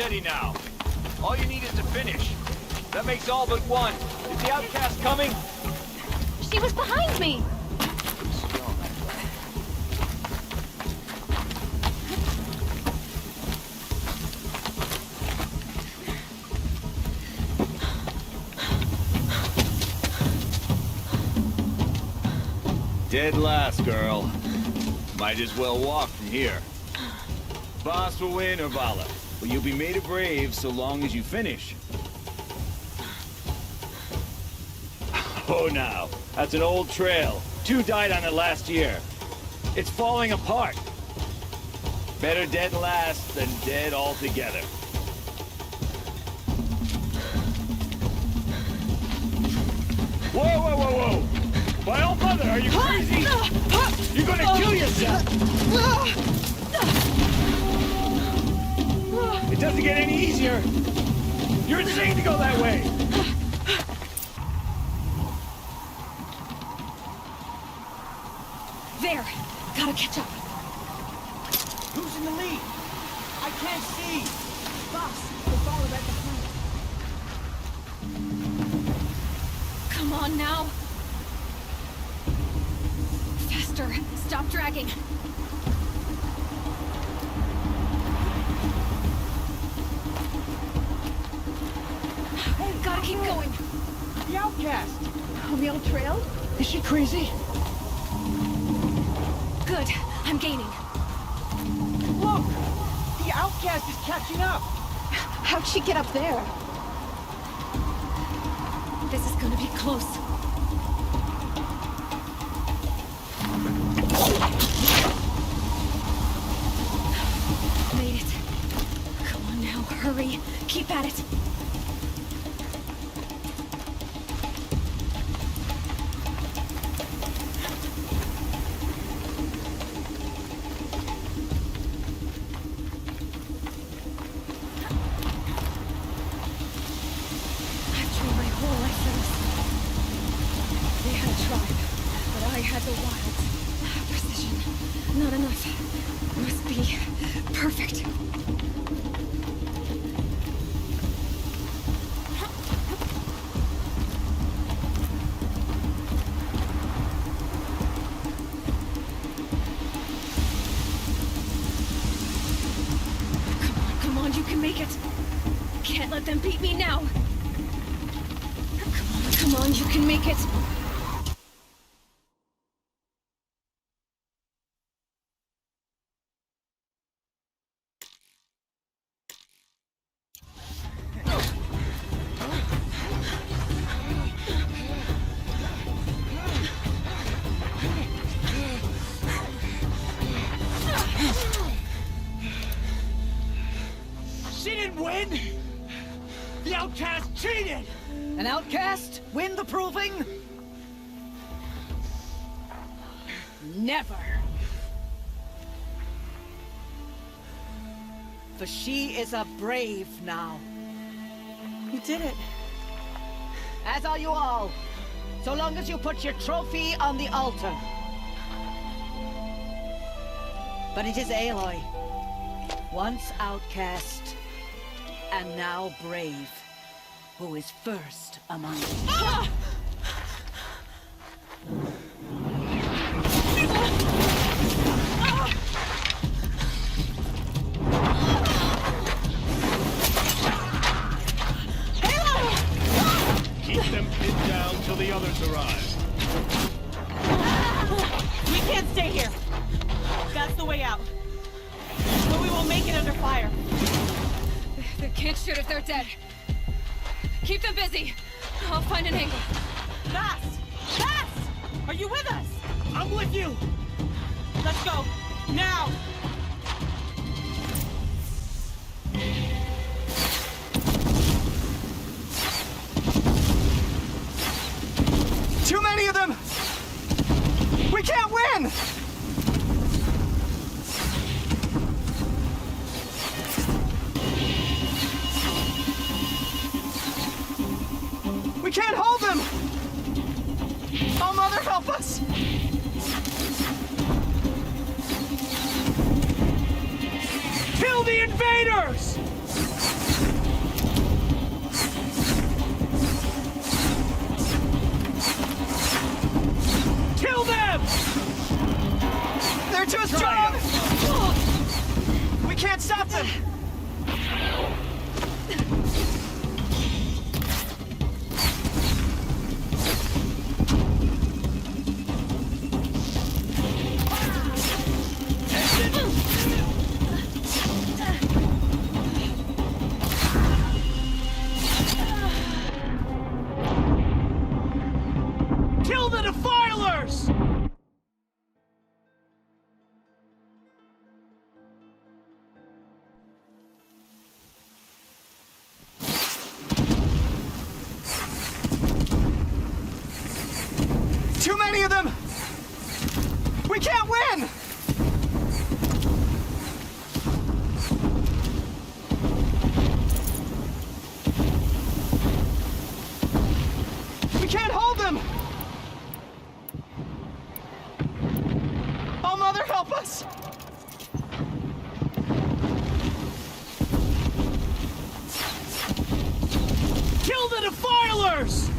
ready now. All you need is to finish. That makes all but one. Is the outcast coming? She was behind me! Dead last, girl. Might as well walk from here. Boss will win, or Vala. But you'll be made a brave so long as you finish. Oh, now. That's an old trail. 2 died on it last year. It's falling apart. Better dead last than dead altogether. Whoa, whoa, whoa, whoa! My old mother, are you crazy? You're gonna kill yourself! It doesn't get any easier! You're insane to go that way! There! Gotta catch up. Who's in the lead? I can't see! Boss, we'll follow right behind. Come on now! Faster! Stop dragging! Hey, gotta keep going! The outcast! On the old trail? Is she crazy? Good. I'm gaining. Look! The outcast is catching up! How'd she get up there? This is gonna be close. Made it. Come on now, hurry. Keep at it. Them beat me now. Come on, you can make it. She didn't win! The outcast cheated! An outcast? Win the proving? Never. For she is a brave now. You did it. As are you all. So long as you put your trophy on the altar. But it is Aloy. Once outcast, and now brave, who is first among you. Ah! Keep them pinned down till the others arrive. We can't stay here. That's the way out. But we won't make it under fire. They can't shoot if they're dead. Keep them busy. I'll find an angle. Fast! Fast! Are you with us? I'm with you! Let's go. Now! Too many of them! We can't win! We can't hold them! Oh, Mother, help us! Kill the invaders! We can't win! We can't hold them! Oh, Mother, help us! Kill the defilers!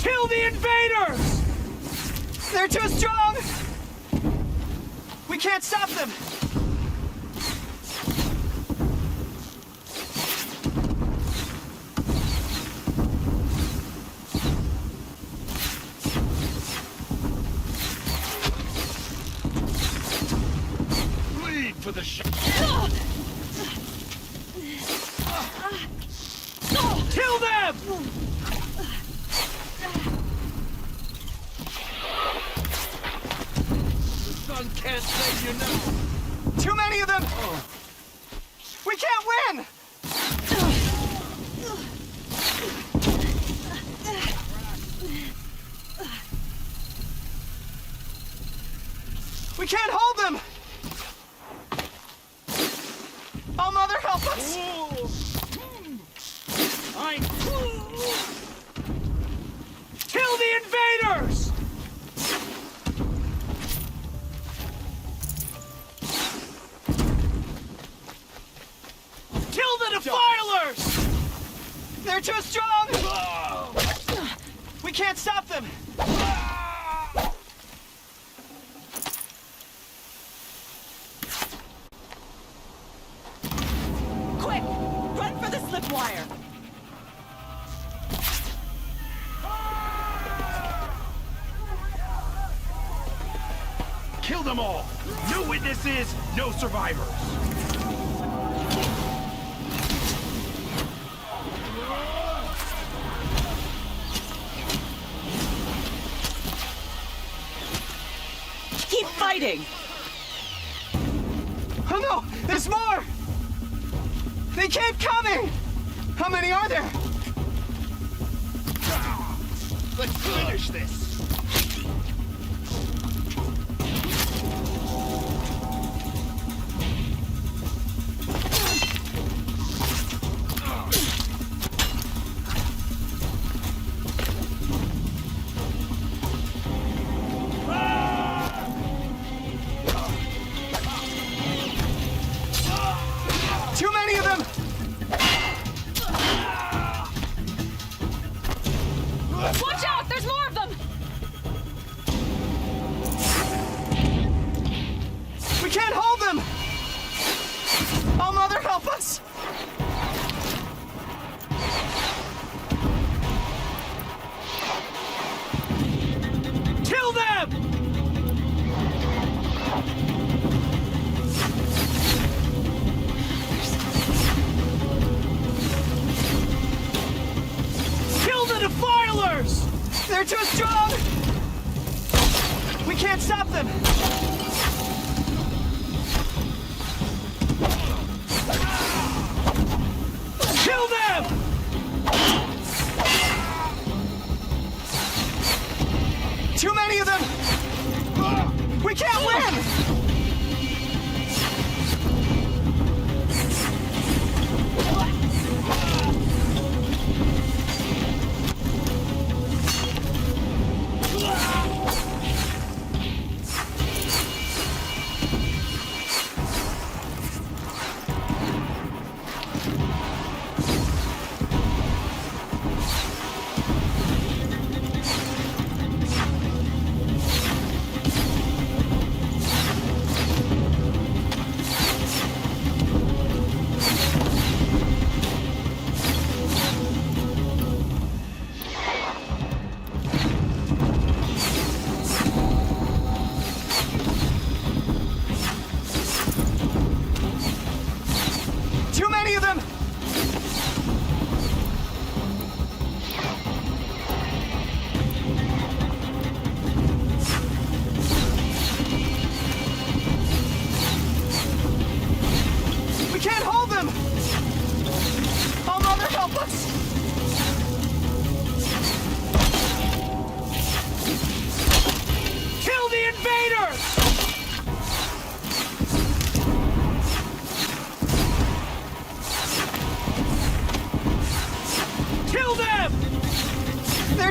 Kill the invaders! They're too strong! We can't stop them! For the shot. Kill them! The sun can't save you now. Too many of them! We can't win! We can't hold them! Oh, Mother, help us! Kill the invaders! Kill the defilers! They're too strong! We can't stop them! Quick! Run for the slip wire! Kill them all! No witnesses, no survivors! Keep fighting! Oh no! There's more! They keep coming! How many are there? Let's finish this! Too many of them! Watch out! There's more of them! We can't hold them! Oh, Mother, help us! Kill them! Kill the defilers! They're too strong! We can't stop them!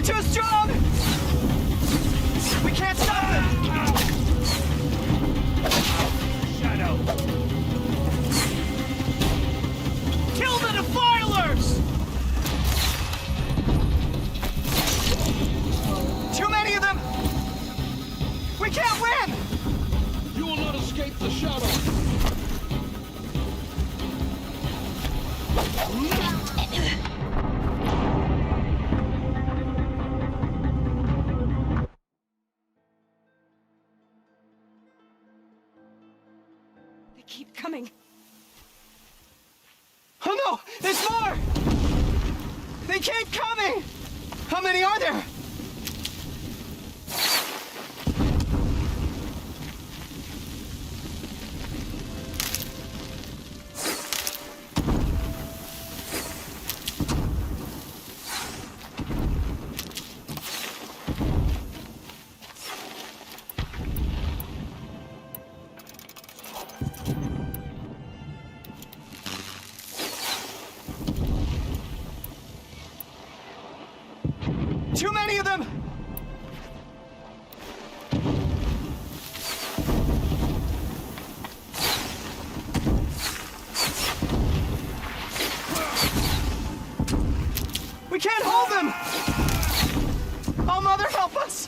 They're too strong! We can't stop them! Shadow! Kill the defilers! Too many of them! We can't win! You will not escape the shadow! They keep coming. Oh no! There's more! They keep coming! How many are there? Too many of them! We can't hold them! Oh, Mother, help us!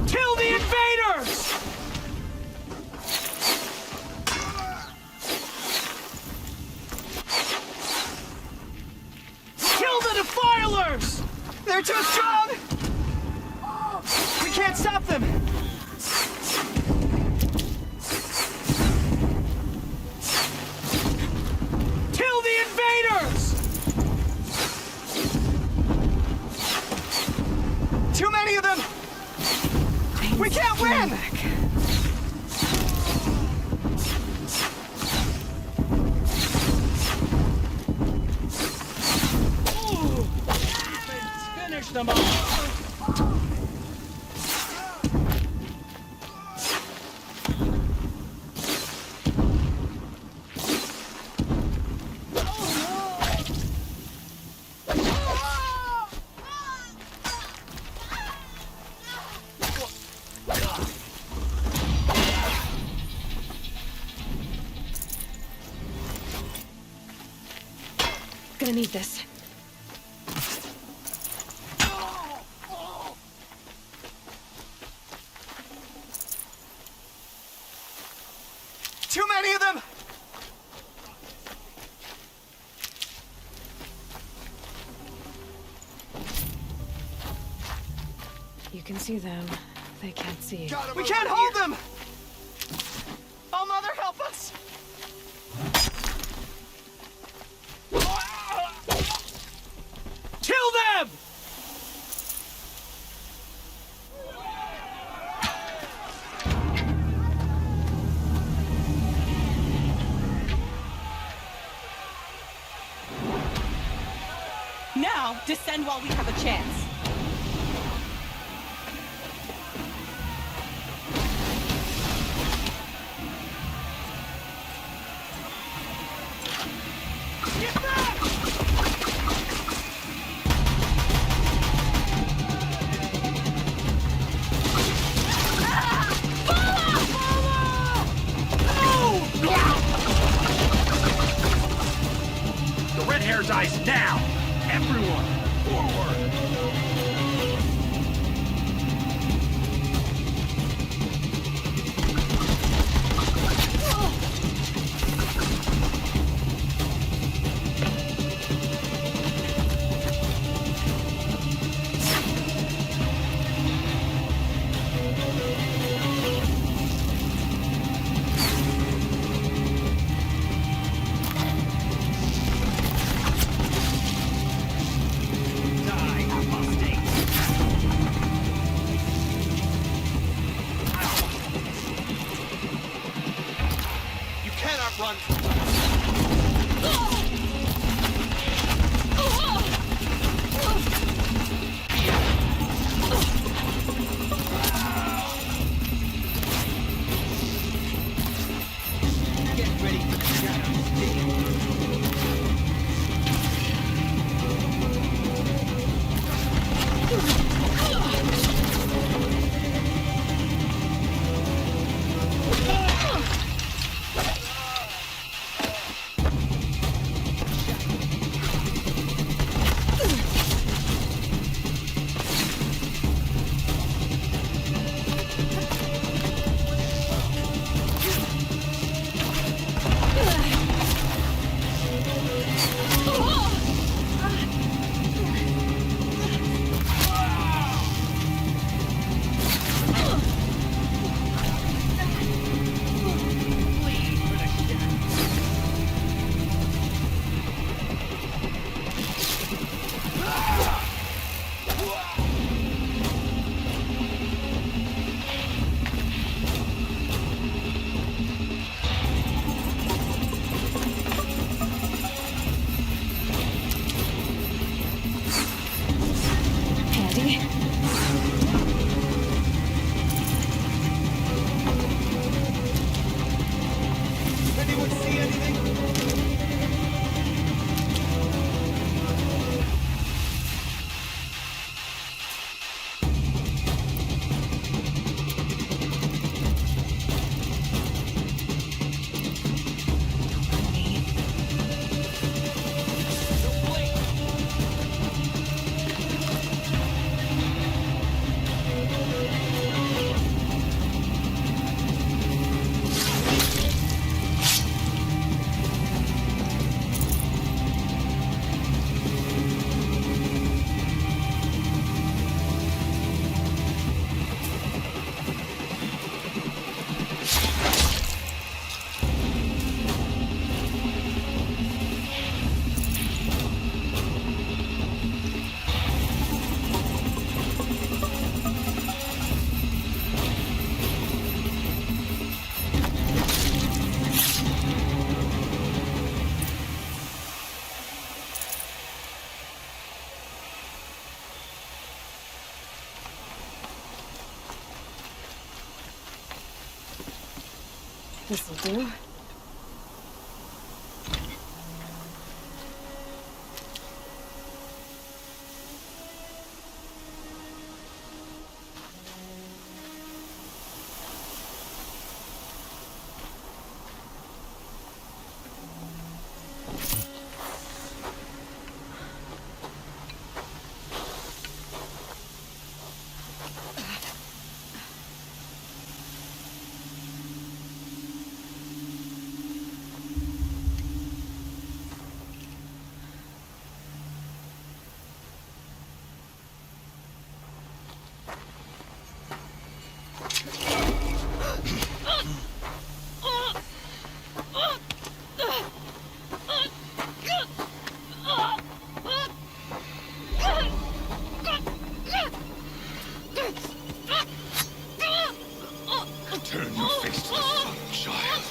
Kill the invaders! Defilers! They're too strong! We can't stop them! Kill the invaders! Too many of them! We can't win! Finish them all! Gonna need this. Too many of them! You can see them. They can't see you. We can't hold them! Oh, Mother, help us! Kill them! Now, descend while we have a chance. Get back! The red hair's eyes now! Everyone, forward! Run! Get ready for the shadows. This'll do. Turn your face to the sun, child.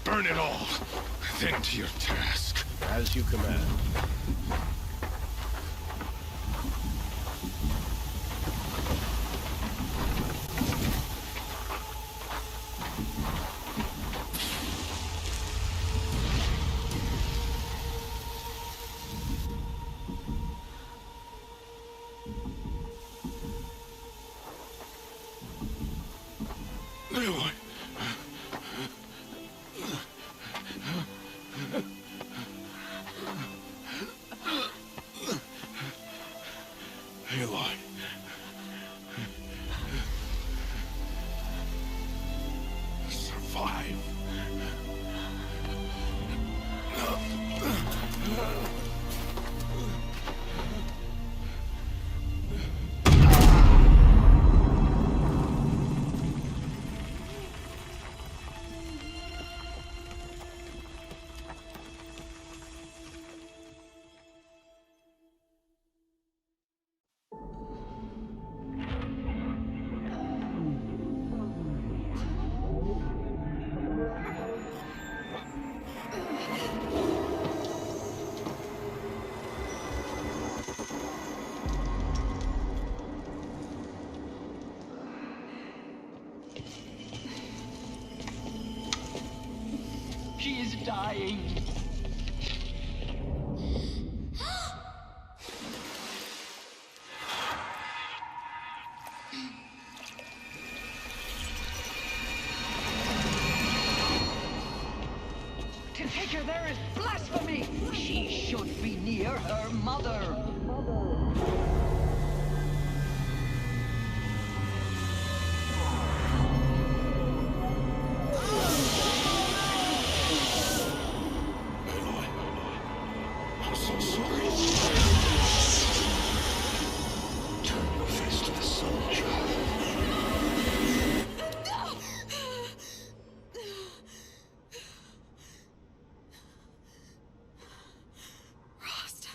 Burn it all, then to your task. As you command. Aloy. Aloy. Survive. She is dying. To take her there is blasphemy. She should be near her mother. I'm so sorry. Turn your face to the sun, child. Rost.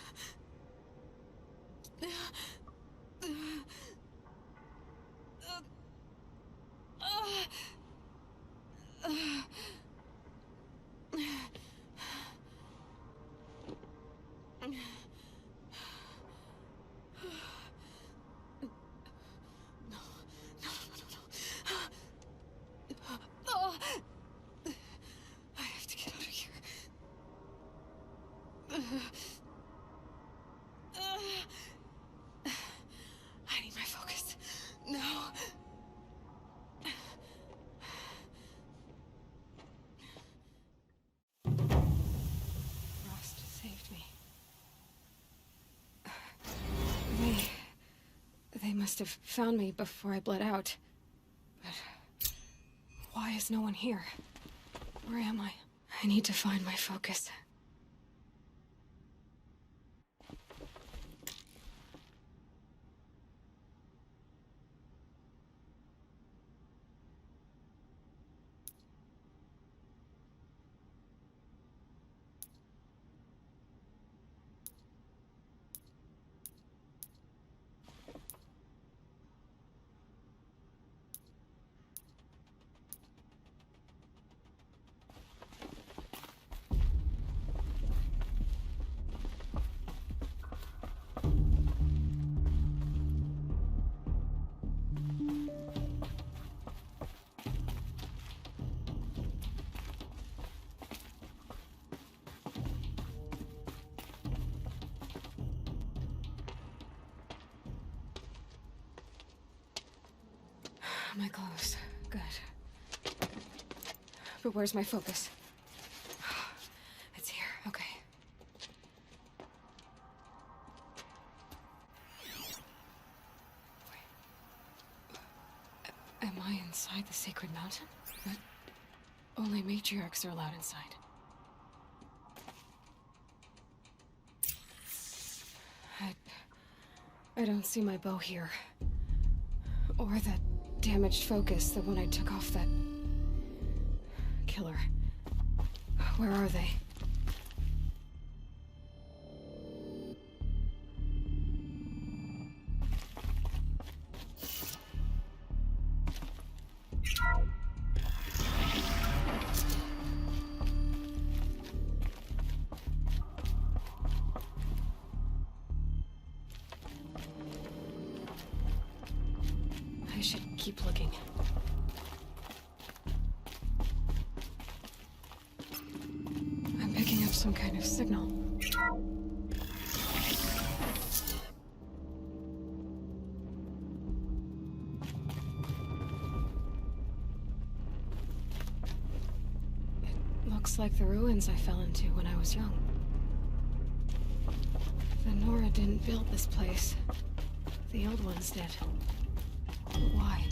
I have to get out of here. I need my focus. No. Rost saved me. must have found me before I bled out. But why is no one here? Where am I? I need to find my focus. My clothes. Good. But where's my focus? It's here. Okay. Wait. Am I inside the sacred mountain? But only matriarchs are allowed inside. I don't see my bow here. Or that damaged focus, the one I took off that killer. Where are they? I should keep looking. I'm picking up some kind of signal. It looks like the ruins I fell into when I was young. The Nora didn't build this place. The old ones did. Why?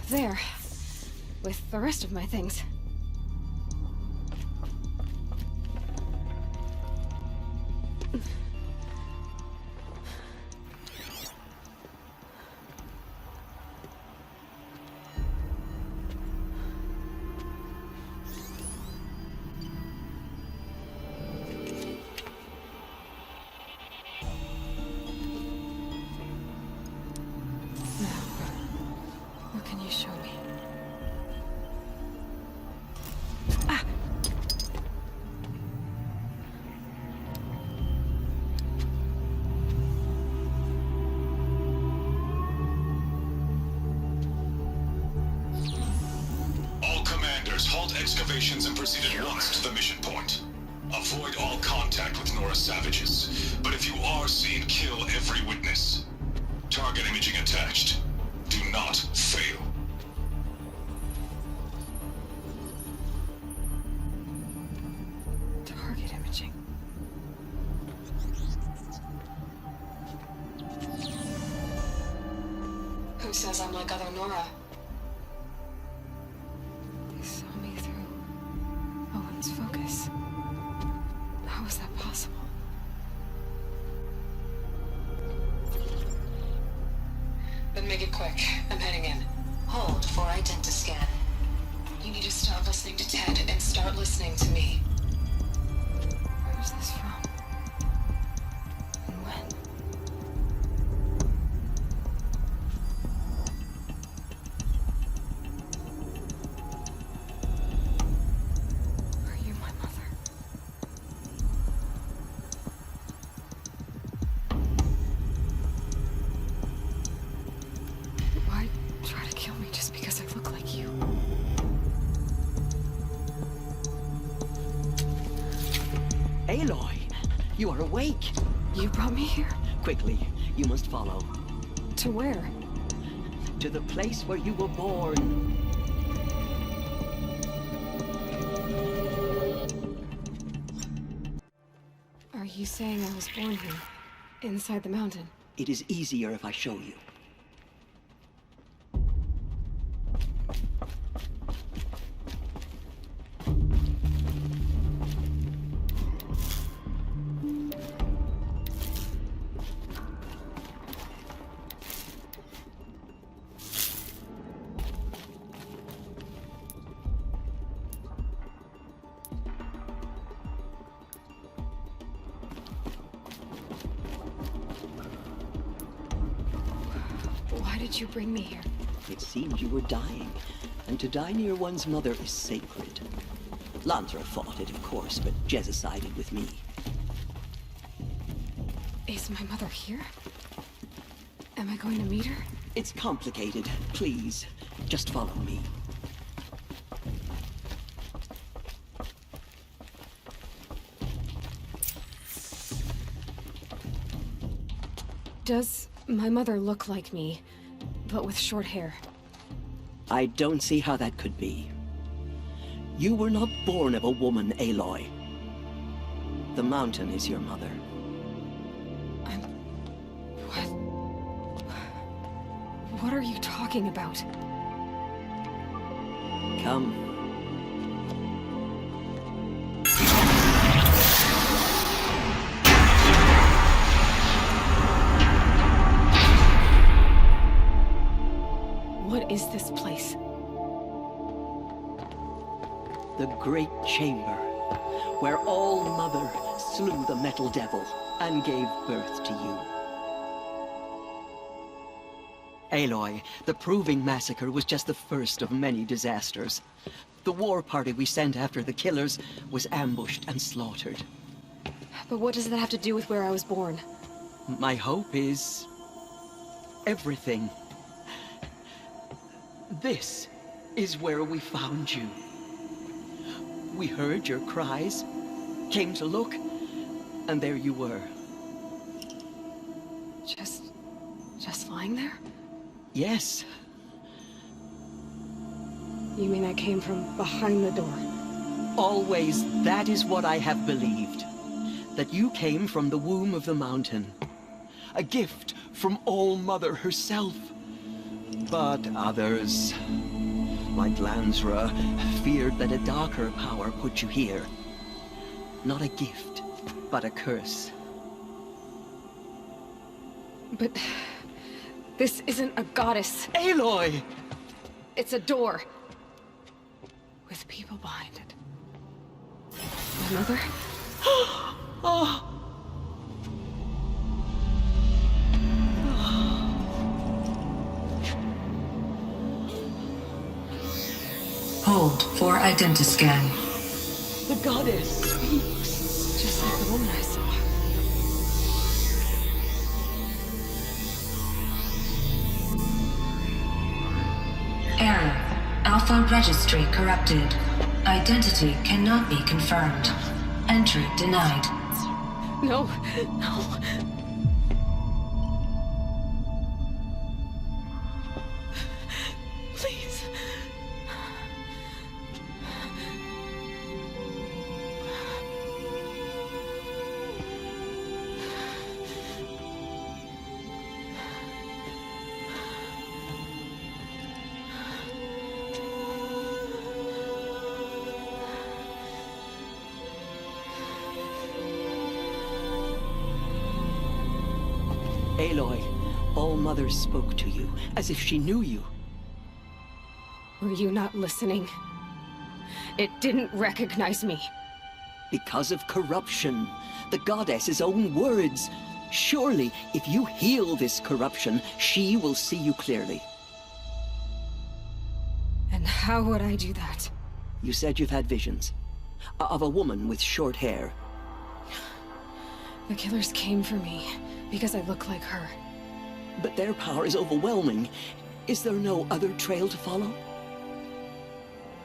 There. With the rest of my things. What can you show me? Excavations and proceed at once to the mission point. Avoid all contact with Nora savages, but if you are seen, kill every witness. Target imaging attached. Do not fail. Target imaging. Who says I'm like other Nora? Focus. How is that possible? Then make it quick. I'm heading in. Hold for identiscan. You need to stop listening to Ted and start listening to me. Where's this from? And when? Try to kill me just because I look like you. You are awake. You brought me here? Quickly, you must follow. To where? To the place where you were born. Are you saying I was born here? Inside the mountain? It is easier if I show you. Why did you bring me here? It seemed you were dying, and to die near one's mother is sacred. Lansra fought it, of course, but Jezza sided with me. Is my mother here? Am I going to meet her? It's complicated. Please, just follow me. Does my mother look like me, but with short hair? I don't see how that could be. You were not born of a woman, Aloy. The mountain is your mother. What are you talking about? Come. What is this place? The Great Chamber, where All-Mother slew the Metal Devil and gave birth to you. Aloy, the Proving Massacre was just the first of many disasters. The war party we sent after the killers was ambushed and slaughtered. But what does that have to do with where I was born? My hope is everything. This is where we found you. We heard your cries, came to look, and there you were. Just lying there? Yes. You mean I came from behind the door? Always, that is what I have believed. That you came from the womb of the mountain. A gift from All-Mother herself. But others, like Lansra, feared that a darker power put you here. Not a gift, but a curse. But this isn't a goddess. Aloy! It's a door. With people behind it. My mother? Oh! Hold for identiscan. The goddess speaks. Just like the woman I saw. Error. Alpha registry corrupted. Identity cannot be confirmed. Entry denied. No, no. Please. Aloy, All-Mother spoke to you, as if she knew you. Were you not listening? It didn't recognize me. Because of corruption. The goddess's own words. Surely, if you heal this corruption, she will see you clearly. And how would I do that? You said you've had visions. Of a woman with short hair. The killers came for me, because I look like her. But their power is overwhelming. Is there no other trail to follow?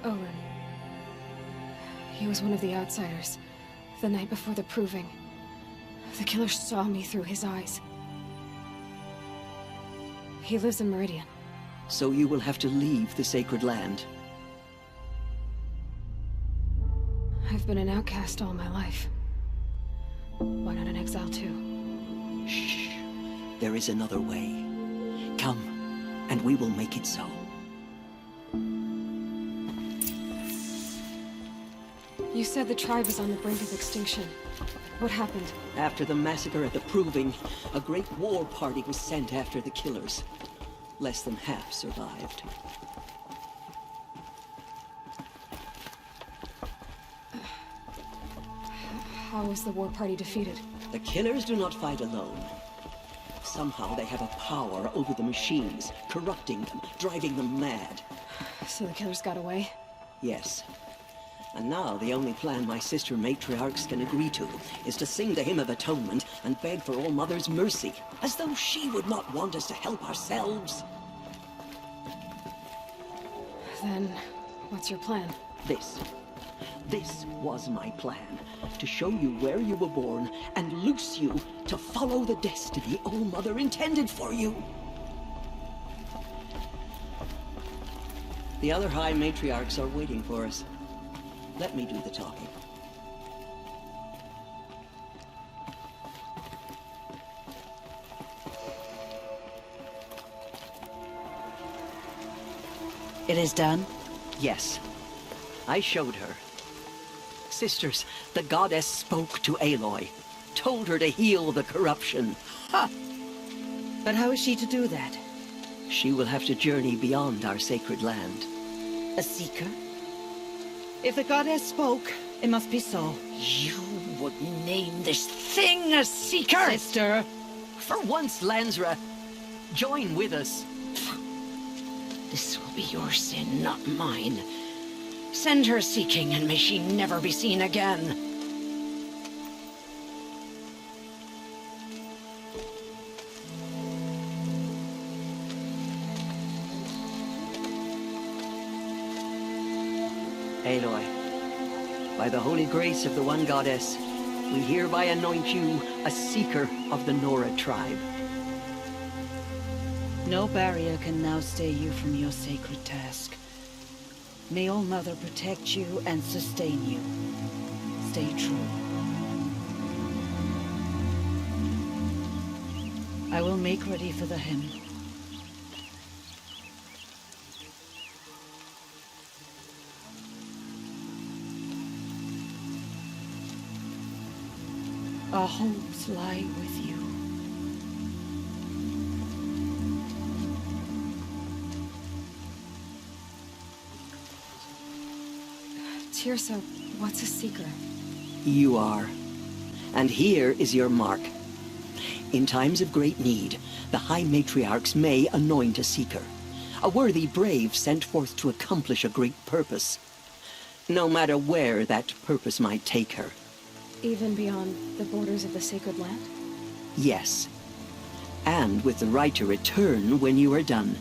Owen. He was one of the outsiders, the night before the Proving. The killer saw me through his eyes. He lives in Meridian. So you will have to leave the sacred land. I've been an outcast all my life. Why not an exile too? Shh. There is another way. Come, and we will make it so. You said the tribe is on the brink of extinction. What happened? After the massacre at the Proving, a great war party was sent after the killers. Less than half survived. How was the war party defeated? The killers do not fight alone. Somehow they have a power over the machines, corrupting them, driving them mad. So the killers got away? Yes. And now the only plan my sister matriarchs can agree to is to sing the Hymn of Atonement and beg for All Mother's mercy, as though she would not want us to help ourselves. Then, what's your plan? This was my plan. To show you where you were born and loose you to follow the destiny All Mother intended for you. The other High Matriarchs are waiting for us. Let me do the talking. It is done? Yes. I showed her. Sisters, the goddess spoke to Aloy, told her to heal the corruption. Ha! But how is she to do that? She will have to journey beyond our sacred land. A seeker? If the goddess spoke, it must be so. You would name this thing a seeker? Sister, for once, Lansra, join with us. This will be your sin, not mine. Send her seeking, and may she never be seen again. Aloy, by the holy grace of the one goddess, we hereby anoint you a seeker of the Nora tribe. No barrier can now stay you from your sacred task. May All Mother protect you and sustain you. Stay true. I will make ready for the hymn. Our hopes lie with you. Tirsa, what's a seeker? You are. And here is your mark. In times of great need, the High Matriarchs may anoint a seeker. A worthy brave sent forth to accomplish a great purpose. No matter where that purpose might take her. Even beyond the borders of the sacred land? Yes. And with the right to return when you are done,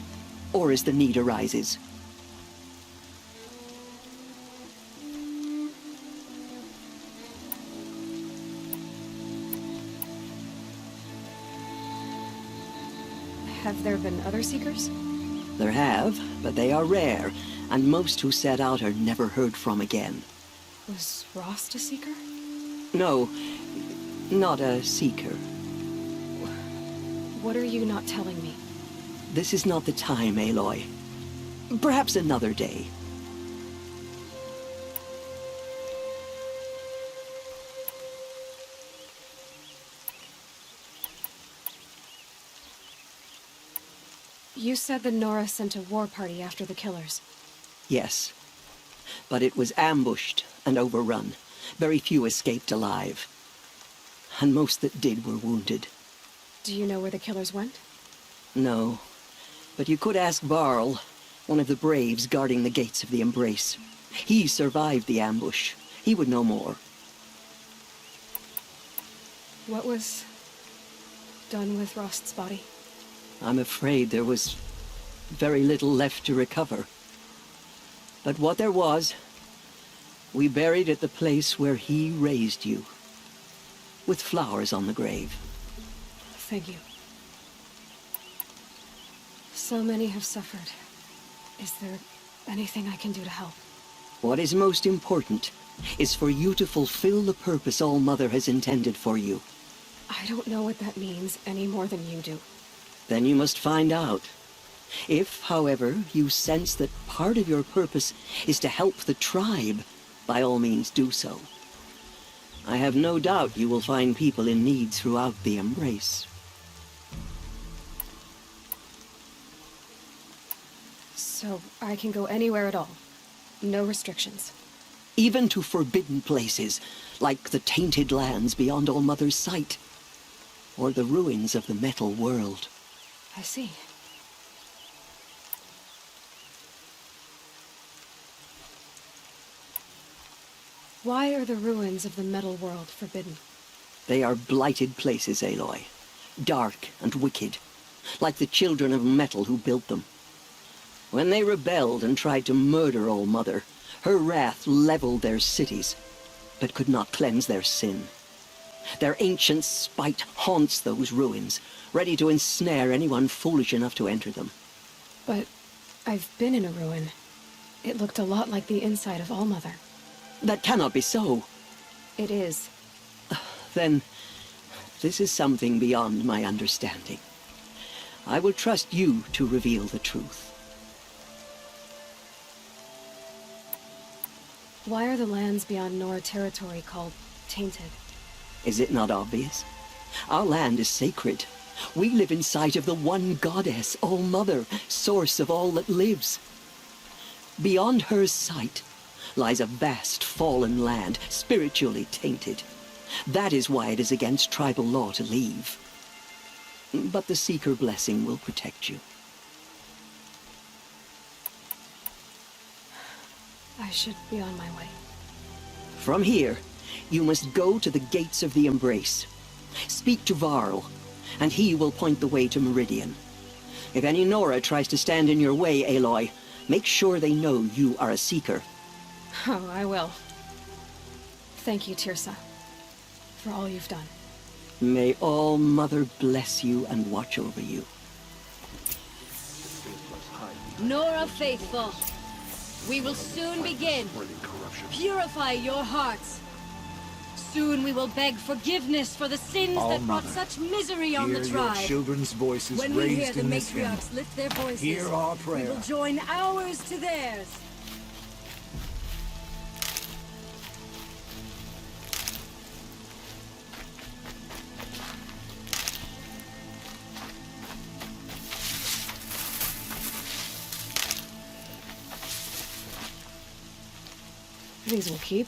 or as the need arises. Have there been other seekers? There have, but they are rare, and most who set out are never heard from again. Was Rost a seeker? No, not a seeker. What are you not telling me? This is not the time, Aloy. Perhaps another day. You said the Nora sent a war party after the killers. Yes. But it was ambushed and overrun. Very few escaped alive. And most that did were wounded. Do you know where the killers went? No. But you could ask Varl, one of the braves guarding the gates of the Embrace. He survived the ambush. He would know more. What was done with Rost's body? I'm afraid there was very little left to recover. But what there was, we buried at the place where he raised you. with flowers on the grave. Thank you. So many have suffered. Is there anything I can do to help? What is most important is for you to fulfill the purpose All Mother has intended for you. I don't know what that means any more than you do. Then you must find out. If, however, you sense that part of your purpose is to help the tribe, by all means do so. I have no doubt you will find people in need throughout the Embrace. So I can go anywhere at all? No restrictions? Even to forbidden places, like the tainted lands beyond All Mother's sight, or the ruins of the metal world. I see. Why are the ruins of the metal world forbidden? They are blighted places, Aloy. Dark and wicked, like the children of metal who built them. When they rebelled and tried to murder All Mother, her wrath leveled their cities, but could not cleanse their sin. Their ancient spite haunts those ruins, ready to ensnare anyone foolish enough to enter them. But I've been in a ruin. It looked a lot like the inside of All Mother. That cannot be so. It is. Then, this is something beyond my understanding. I will trust you to reveal the truth. Why are the lands beyond Nora territory called tainted? Is it not obvious? Our land is sacred. We live in sight of the one goddess, All Mother, source of all that lives. Beyond her sight lies a vast fallen land, spiritually tainted. That is why it is against tribal law to leave. But the Seeker blessing will protect you. I should be on my way. From here, you must go to the gates of the Embrace. Speak to Varl, and he will point the way to Meridian. If any Nora tries to stand in your way, Aloy, make sure they know you are a Seeker. Oh, I will. Thank you, Tirsa, for all you've done. May All Mother bless you and watch over you. Nora faithful, we will soon begin. Purify your hearts. Soon we will beg forgiveness for the sins All that brought Mother, such misery on the hear tribe. your children's voices When we hear raised the in this hymn. matriarchs lift their voices, Hear our we prayer. will join ours to theirs. These will keep.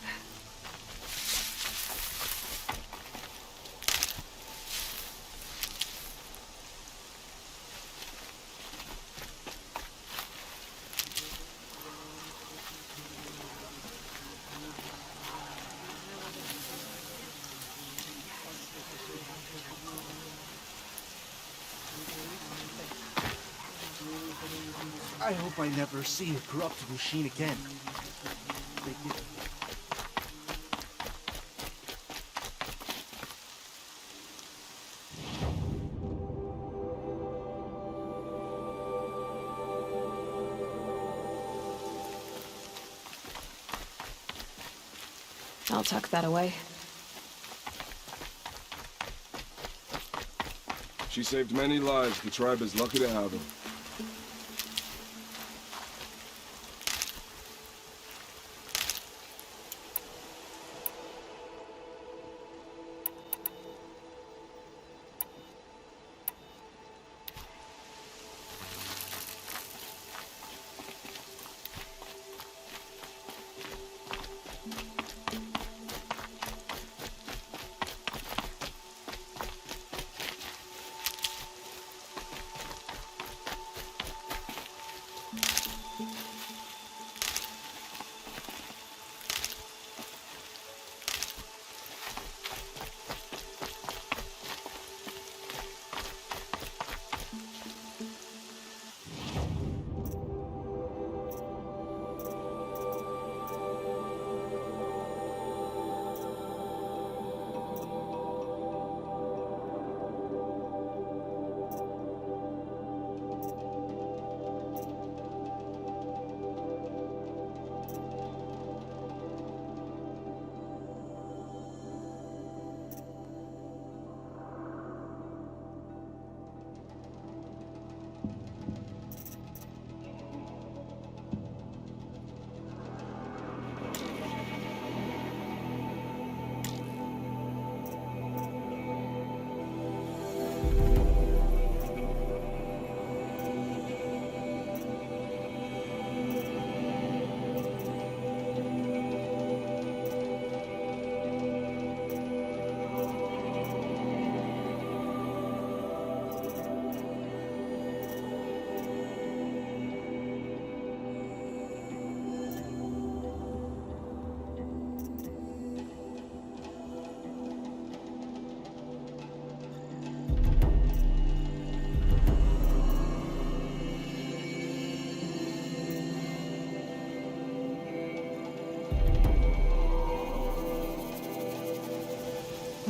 I hope I never see a corrupted machine again. I'll tuck that away. She saved many lives. The tribe is lucky to have her.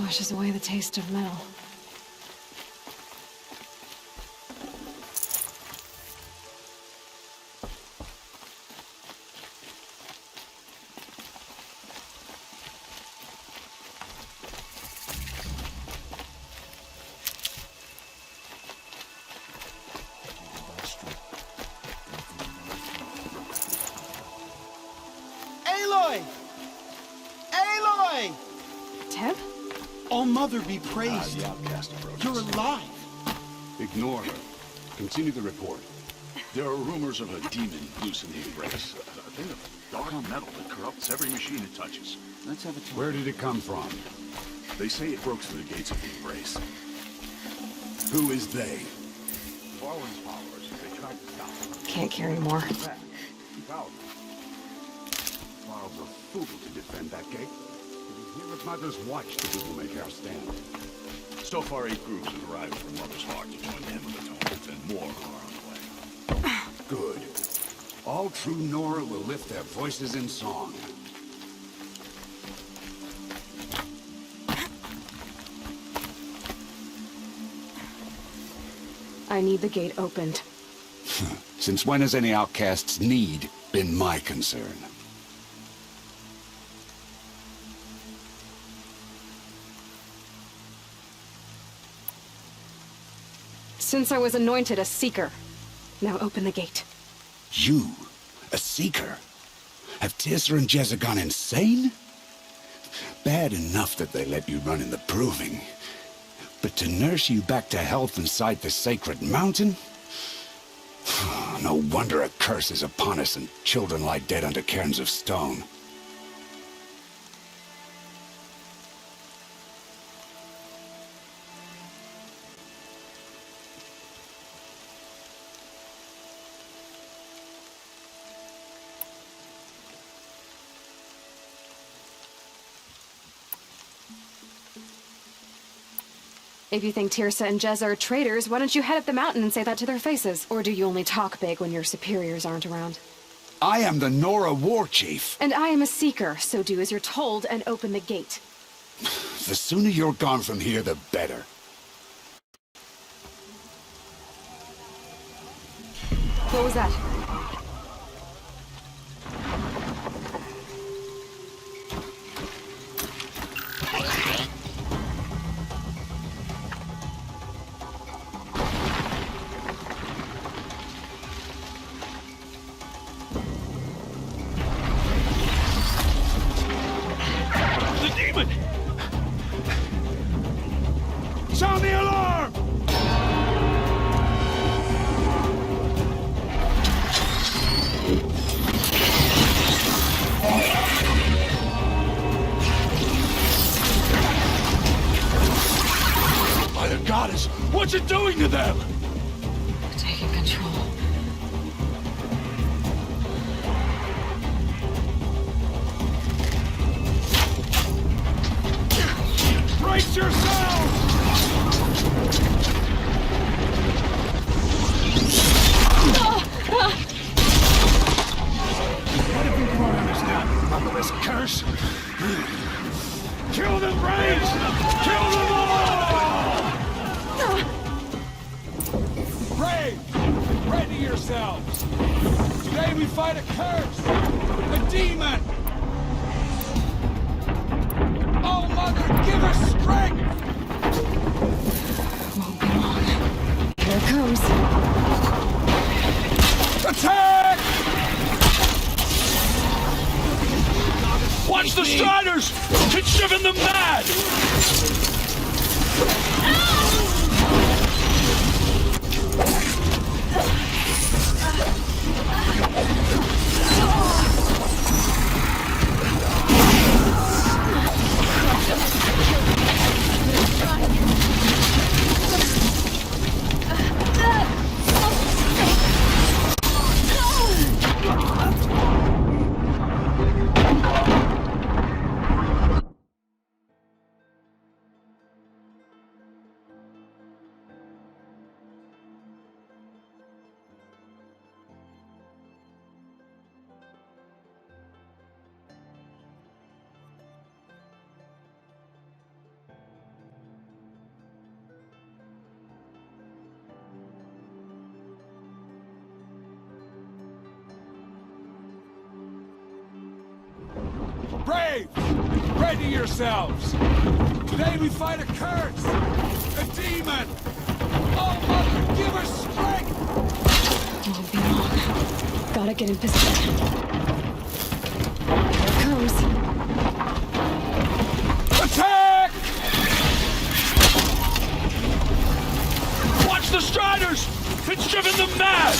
washes away the taste of metal. Aloy! Aloy! Teb? Oh, Mother be praised. The outcast approaches. You're alive. Ignore her. Continue the report. There are rumors of a demon loose in the Embrace. A thing of dark metal that corrupts every machine it touches. Let's have a talk. Where did it come from? They say it broke through the gates of the Embrace. Who is they? Farland's followers. They tried to stop him. Can't carry more. Keep out. Farland's a fool to defend that gate. It is here at Mother's watch that we will make our stand. So far, 8 groups have arrived from Mother's Heart to join the Hymn of Atonement, and more are on the way. Good. All true Nora will lift their voices in song. I need the gate opened. Since when has any outcast's need been my concern? Since I was anointed a seeker. Now open the gate. You? A seeker? Have Tissa and Jezza gone insane? Bad enough that they let you run in the proving. But to nurse you back to health inside the sacred mountain? No wonder a curse is upon us and children lie dead under cairns of stone. If you think Tirsa and Jezza are traitors, why don't you head up the mountain and say that to their faces? Or do you only talk big when your superiors aren't around? I am the Nora War Chief. And I am a seeker, so do as you're told and open the gate. The sooner you're gone from here, the better. What was that? Sound the alarm! By the goddess, what's it doing to them? We're taking control. Brace yourselves! What have we brought on us now, motherless curse? Kill them, Braves! Kill them all! Brave! Ready yourselves! Today we fight a curse! A demon! Oh, Mother, give us strength! Won't be long. Here it comes. Attack! Watch the Striders! It's driven them mad! Ready yourselves! Today we fight a curse! A demon! Oh, Mother, give us strength! Won't be long. Gotta get in position. Here it comes. Attack! Watch the Striders! It's driven them mad!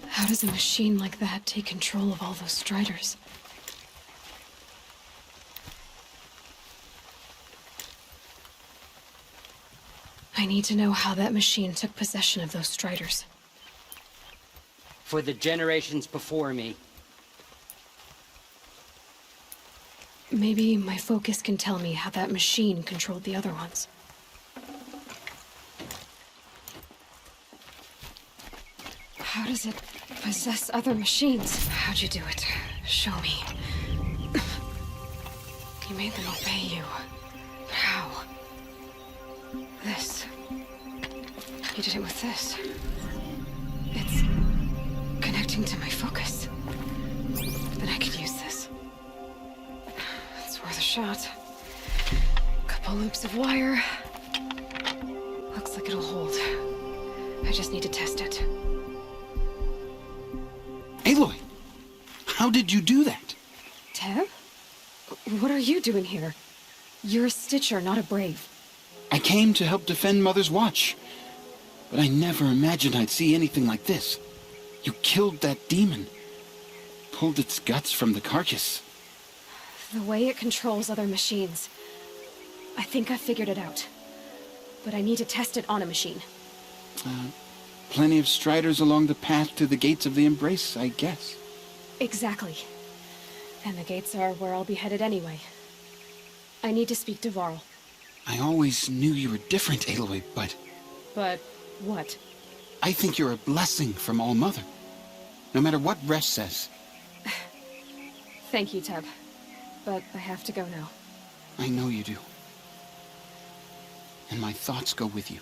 How does a machine like that take control of all those Striders? I need to know how that machine took possession of those Striders. For the generations before me. Maybe my focus can tell me how that machine controlled the other ones. How does it possess other machines? How'd you do it? Show me. You made them obey you. But how? This. You did it with this. It's connecting to my focus. Then I could use this. It's worth a shot. Couple loops of wire. Looks like it'll hold. I just need to test it. Aloy! How did you do that? Teb? What are you doing here? You're a Stitcher, not a Brave. I came to help defend Mother's Watch. But I never imagined I'd see anything like this. You killed that demon. Pulled its guts from the carcass. The way it controls other machines. I think I figured it out. But I need to test it on a machine. Plenty of striders along the path to the gates of the Embrace, I guess. Exactly. And the gates are where I'll be headed anyway. I need to speak to Varl. I always knew you were different, Aloy, but... But what? I think you're a blessing from All-Mother. No matter what Resh says. Thank you, Teb. But I have to go now. I know you do. And my thoughts go with you.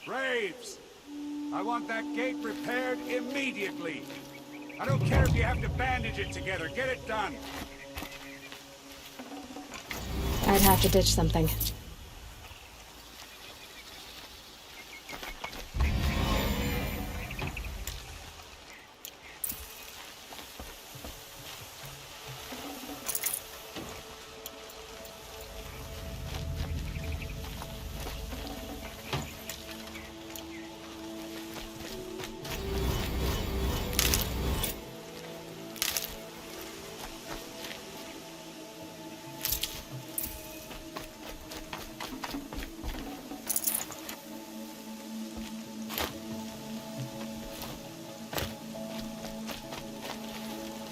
Braves! I want that gate repaired immediately. I don't care if you have to bandage it together. Get it done. I'd have to ditch something.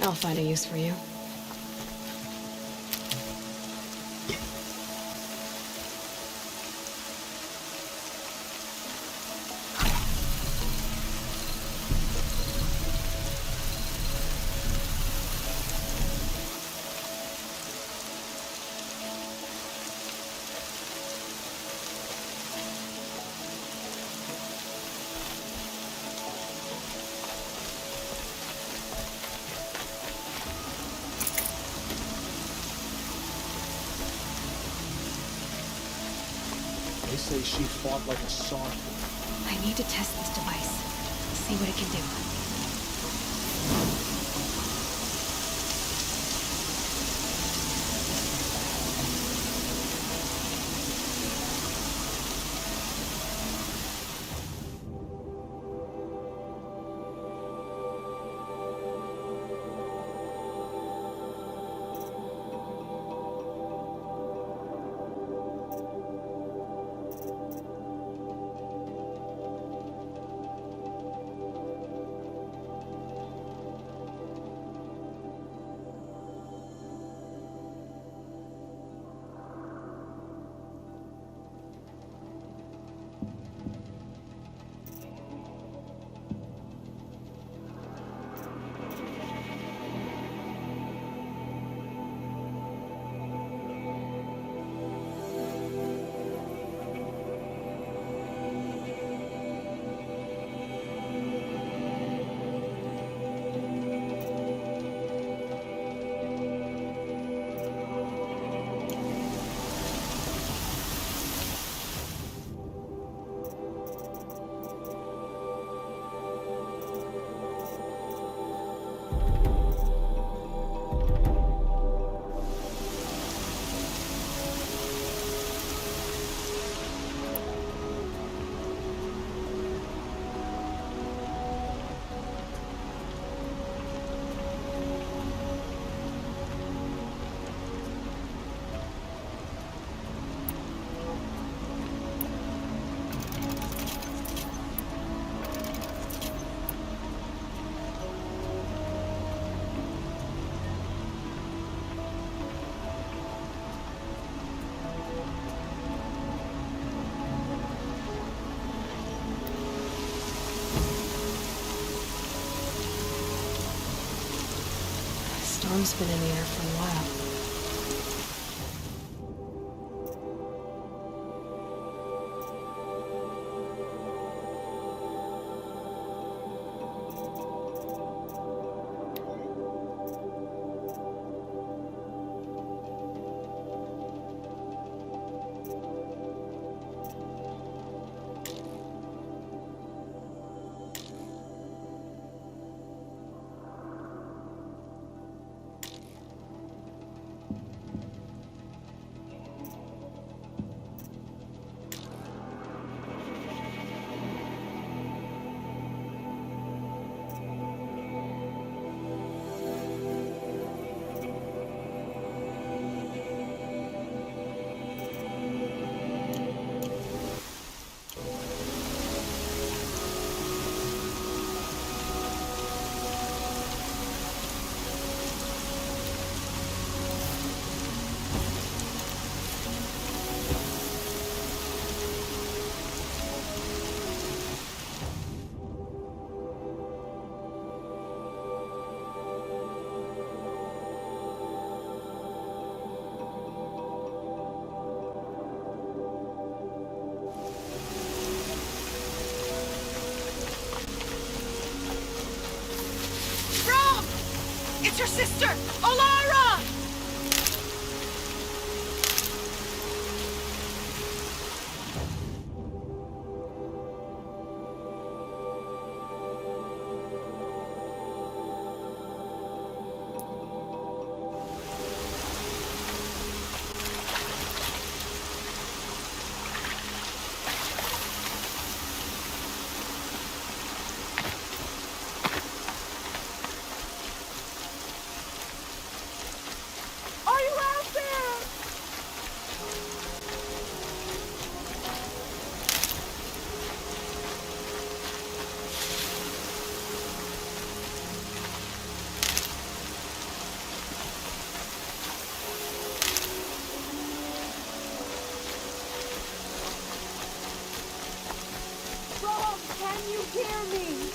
I'll find a use for you. They say she fought like a song. I need to test this device. See what it can do. Storm's been in the air for a while. It's your sister, Alara! Can you hear me?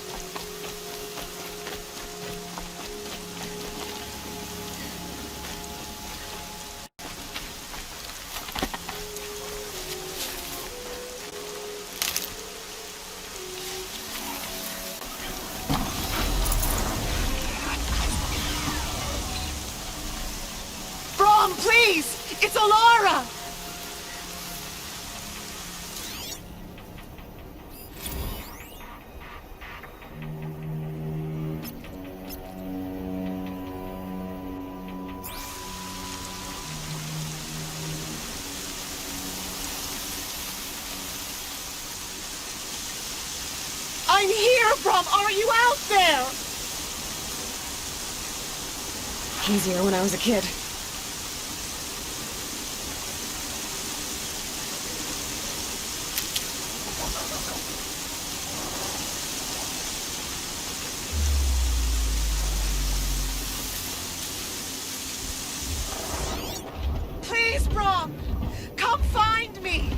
Brom, please! It's Alara! I'm here, Brom! Are you out there? Easier when I was a kid. Please, Brom! Come find me!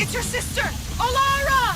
It's your sister, Alara!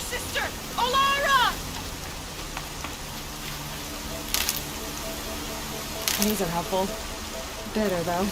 Sister! Alara! These are helpful. Bitter, though.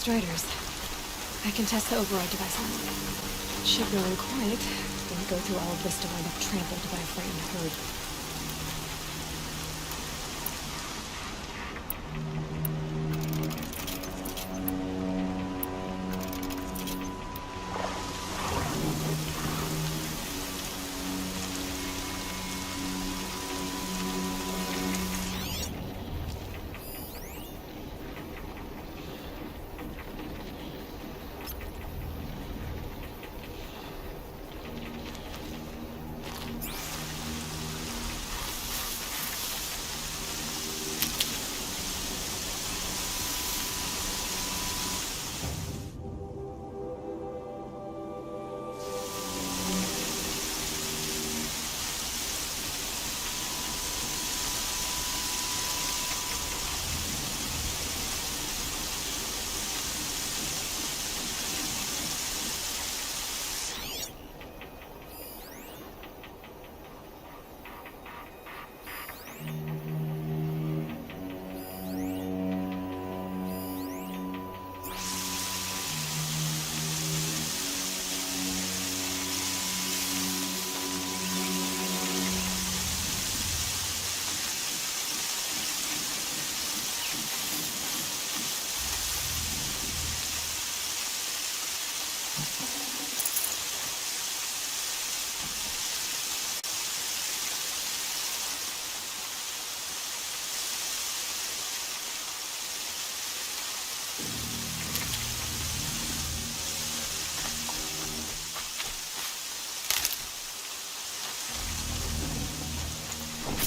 Striders. I can test the override devices. Should go in quiet. Don't go through all of this to wind up trampled by a frightened herd.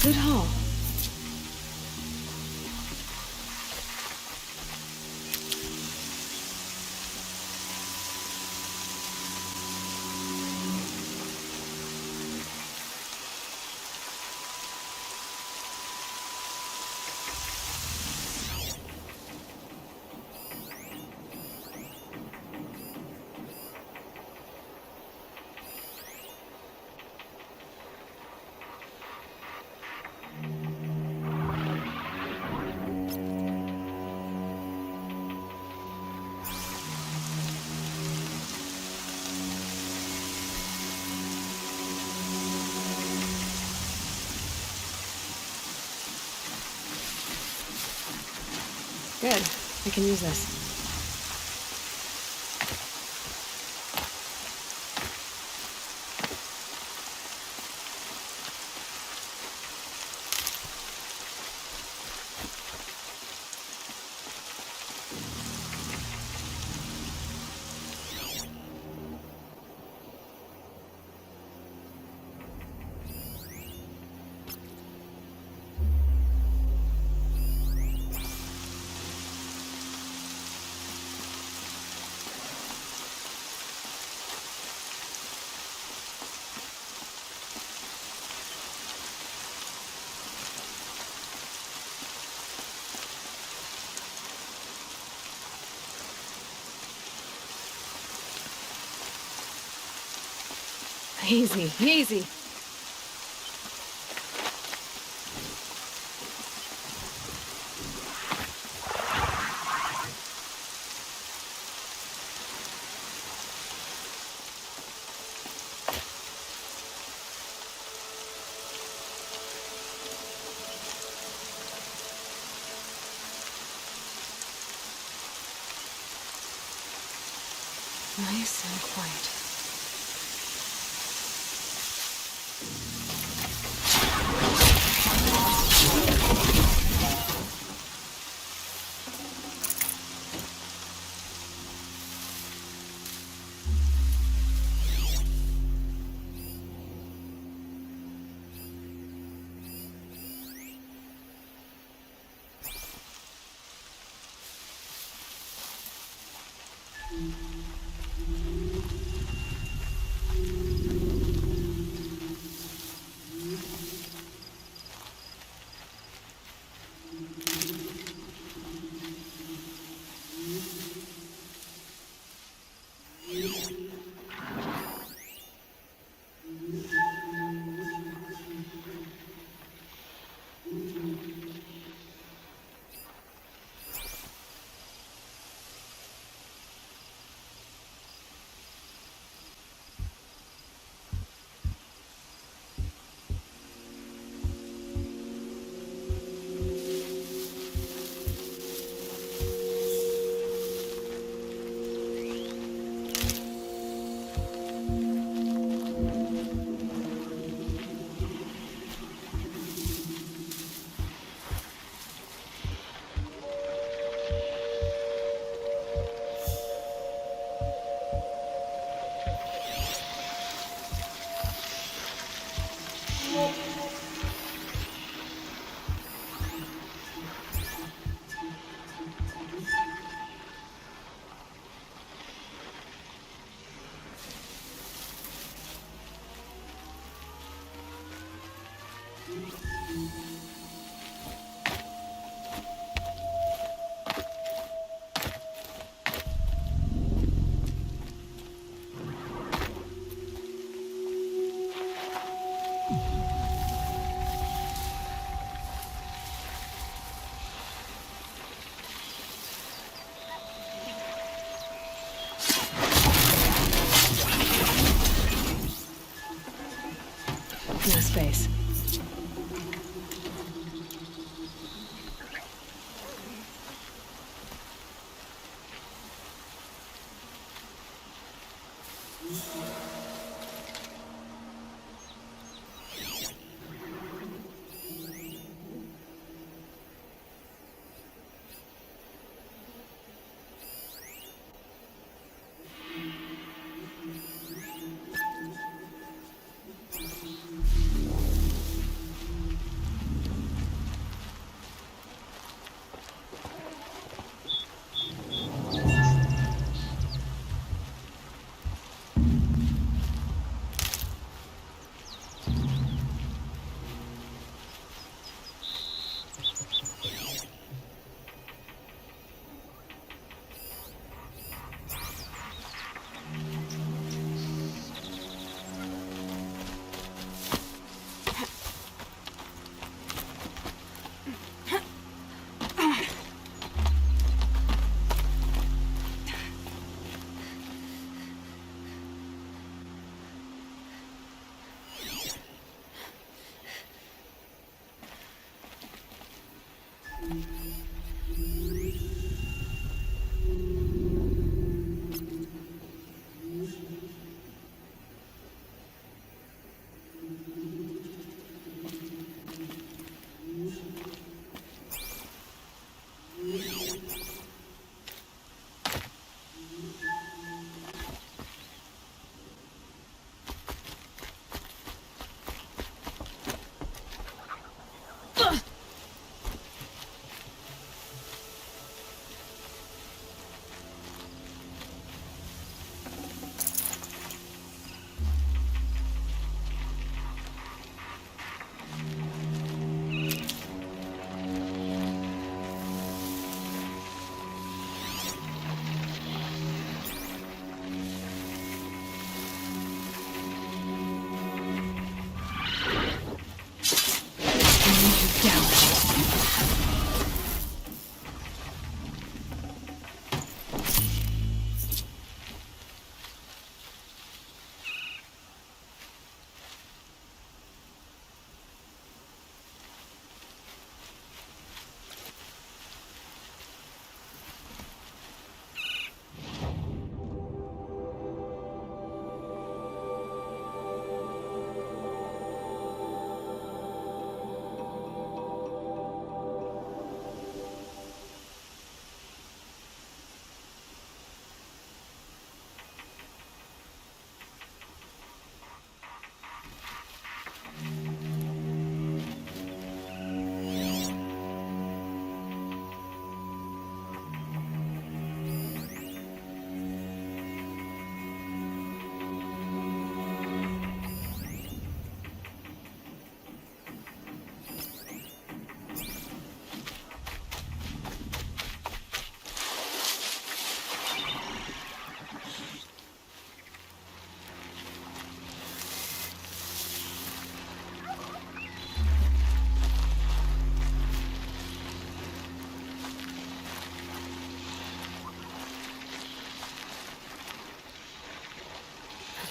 Good haul. Good. I can use this. Easy, easy. Nice and quiet. No space.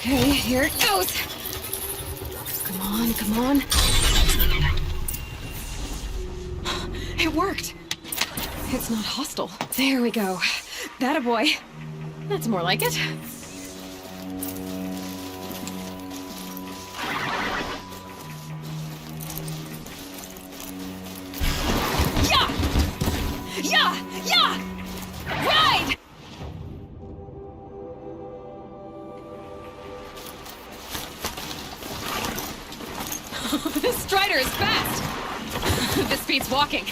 Okay, here it goes. Come on, come on. It worked. It's not hostile. There we go. That a boy. That's more like it. Yeah! Yeah! Yeah! Ride! This Strider is fast! This beats walking.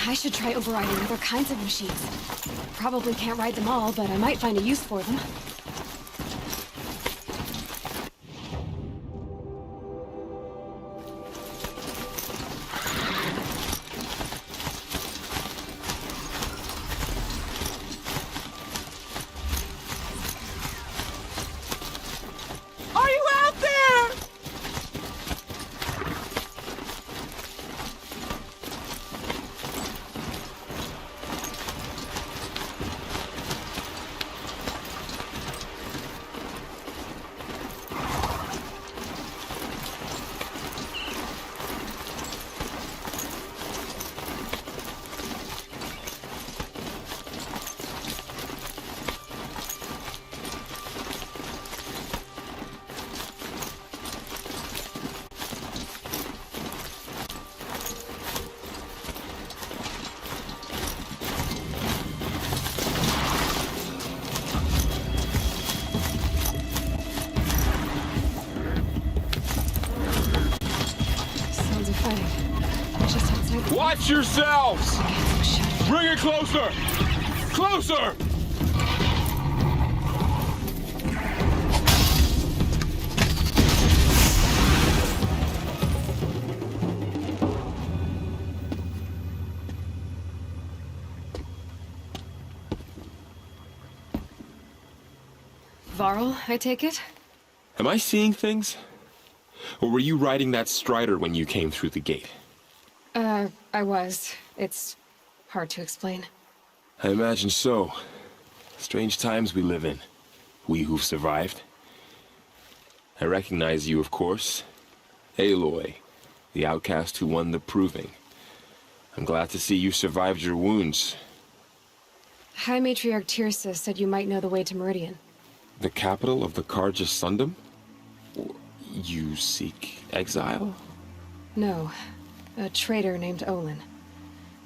I should try overriding other kinds of machines. Probably can't ride them all, but I might find a use for them. Are you out there? Watch yourselves! Bring it closer! Closer! Varl, I take it? Am I seeing things? Or were you riding that strider when you came through the gate? I was. It's hard to explain. I imagine so. Strange times we live in. We who've survived. I recognize you, of course. Aloy, the outcast who won the proving. I'm glad to see you survived your wounds. High Matriarch Tirsa said you might know the way to Meridian. The capital of the Carja Sundom? You seek exile? No. A traitor named Olin.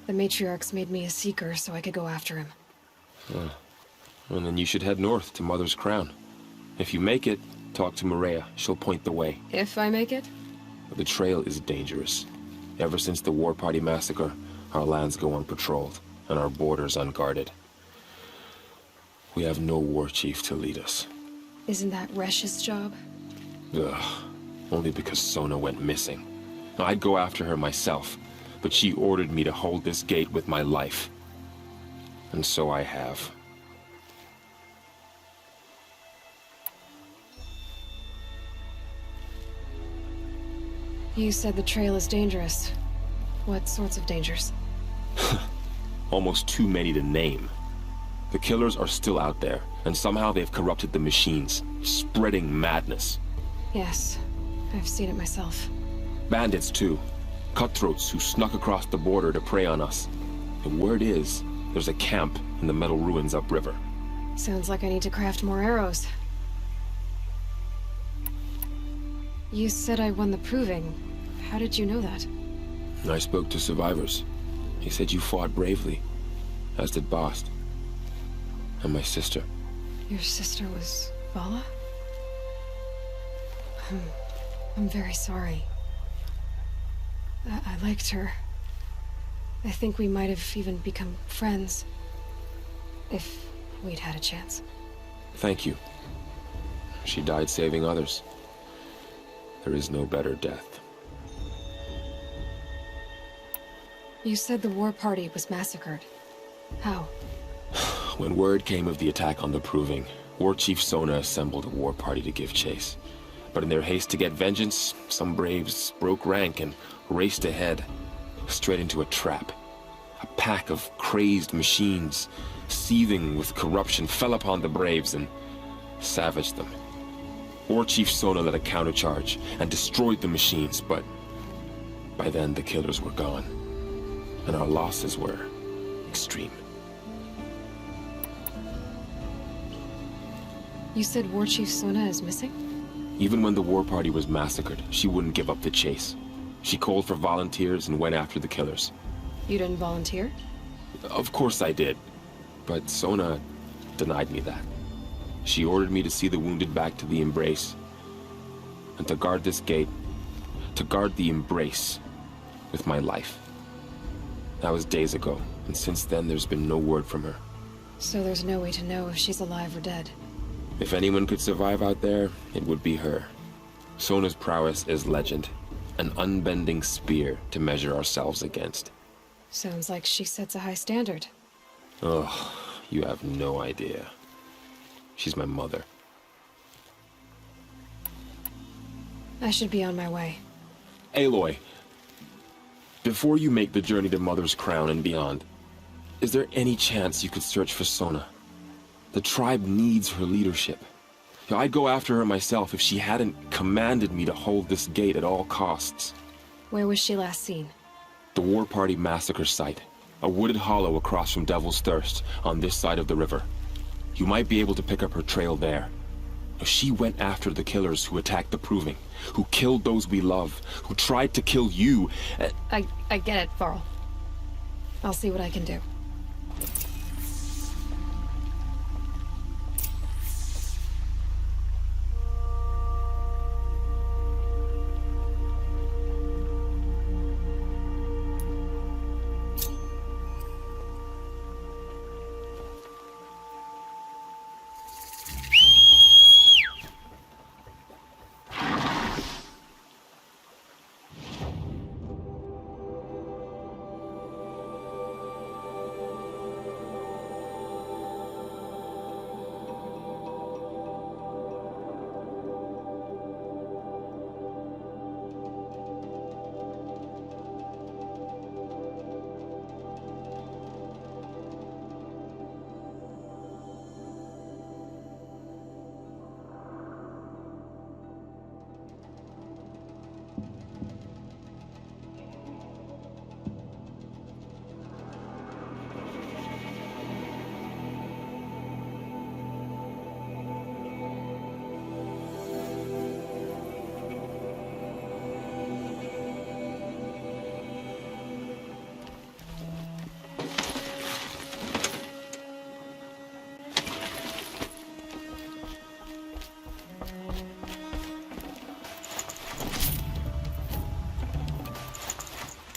The Matriarchs made me a seeker so I could go after him. And then you should head north to Mother's Crown. If you make it, talk to Maria. She'll point the way. If I make it? The trail is dangerous. Ever since the War Party massacre, our lands go unpatrolled, and our borders unguarded. We have no war chief to lead us. Isn't that Resh's job? Ugh. Only because Sona went missing. I'd go after her myself, but she ordered me to hold this gate with my life. And so I have. You said the trail is dangerous. What sorts of dangers? Almost too many to name. The killers are still out there, and somehow they've corrupted the machines, spreading madness. Yes, I've seen it myself. Bandits, too. Cutthroats who snuck across the border to prey on us. The word is, there's a camp in the metal ruins upriver. Sounds like I need to craft more arrows. You said I won the proving. How did you know that? I spoke to survivors. He said you fought bravely, as did Bast. And my sister. Your sister was Vala? I'm very sorry. I liked her. I think we might have even become friends. If we'd had a chance. Thank you. She died saving others. There is no better death. You said the war party was massacred. How? When word came of the attack on the Proving, War Chief Sona assembled a war party to give chase. But in their haste to get vengeance, some braves broke rank and raced ahead, straight into a trap. A pack of crazed machines, seething with corruption, fell upon the braves and savaged them. War Chief Sona led a countercharge and destroyed the machines, but by then the killers were gone, and our losses were extreme. You said War Chief Sona is missing? Even when the war party was massacred, she wouldn't give up the chase. She called for volunteers and went after the killers. You didn't volunteer? Of course I did, but Sona denied me that. She ordered me to see the wounded back to the Embrace, and to guard this gate, to guard the Embrace with my life. That was days ago, and since then there's been no word from her. So there's no way to know if she's alive or dead. If anyone could survive out there, it would be her. Sona's prowess is legend, an unbending spear to measure ourselves against. Sounds like she sets a high standard. Oh, you have no idea. She's my mother. I should be on my way. Aloy, before you make the journey to Mother's Crown and beyond, is there any chance you could search for Sona? The tribe needs her leadership. I'd go after her myself if she hadn't commanded me to hold this gate at all costs. Where was she last seen? The War Party massacre site. A wooded hollow across from Devil's Thirst, on this side of the river. You might be able to pick up her trail there. She went after the killers who attacked the Proving, who killed those we love, who tried to kill you. I get it, Varl. I'll see what I can do.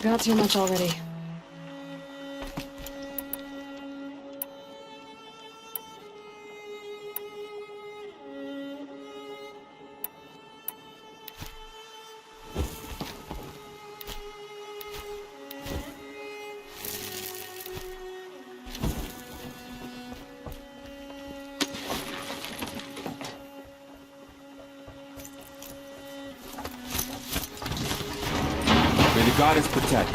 Got too much already. May the goddess protect.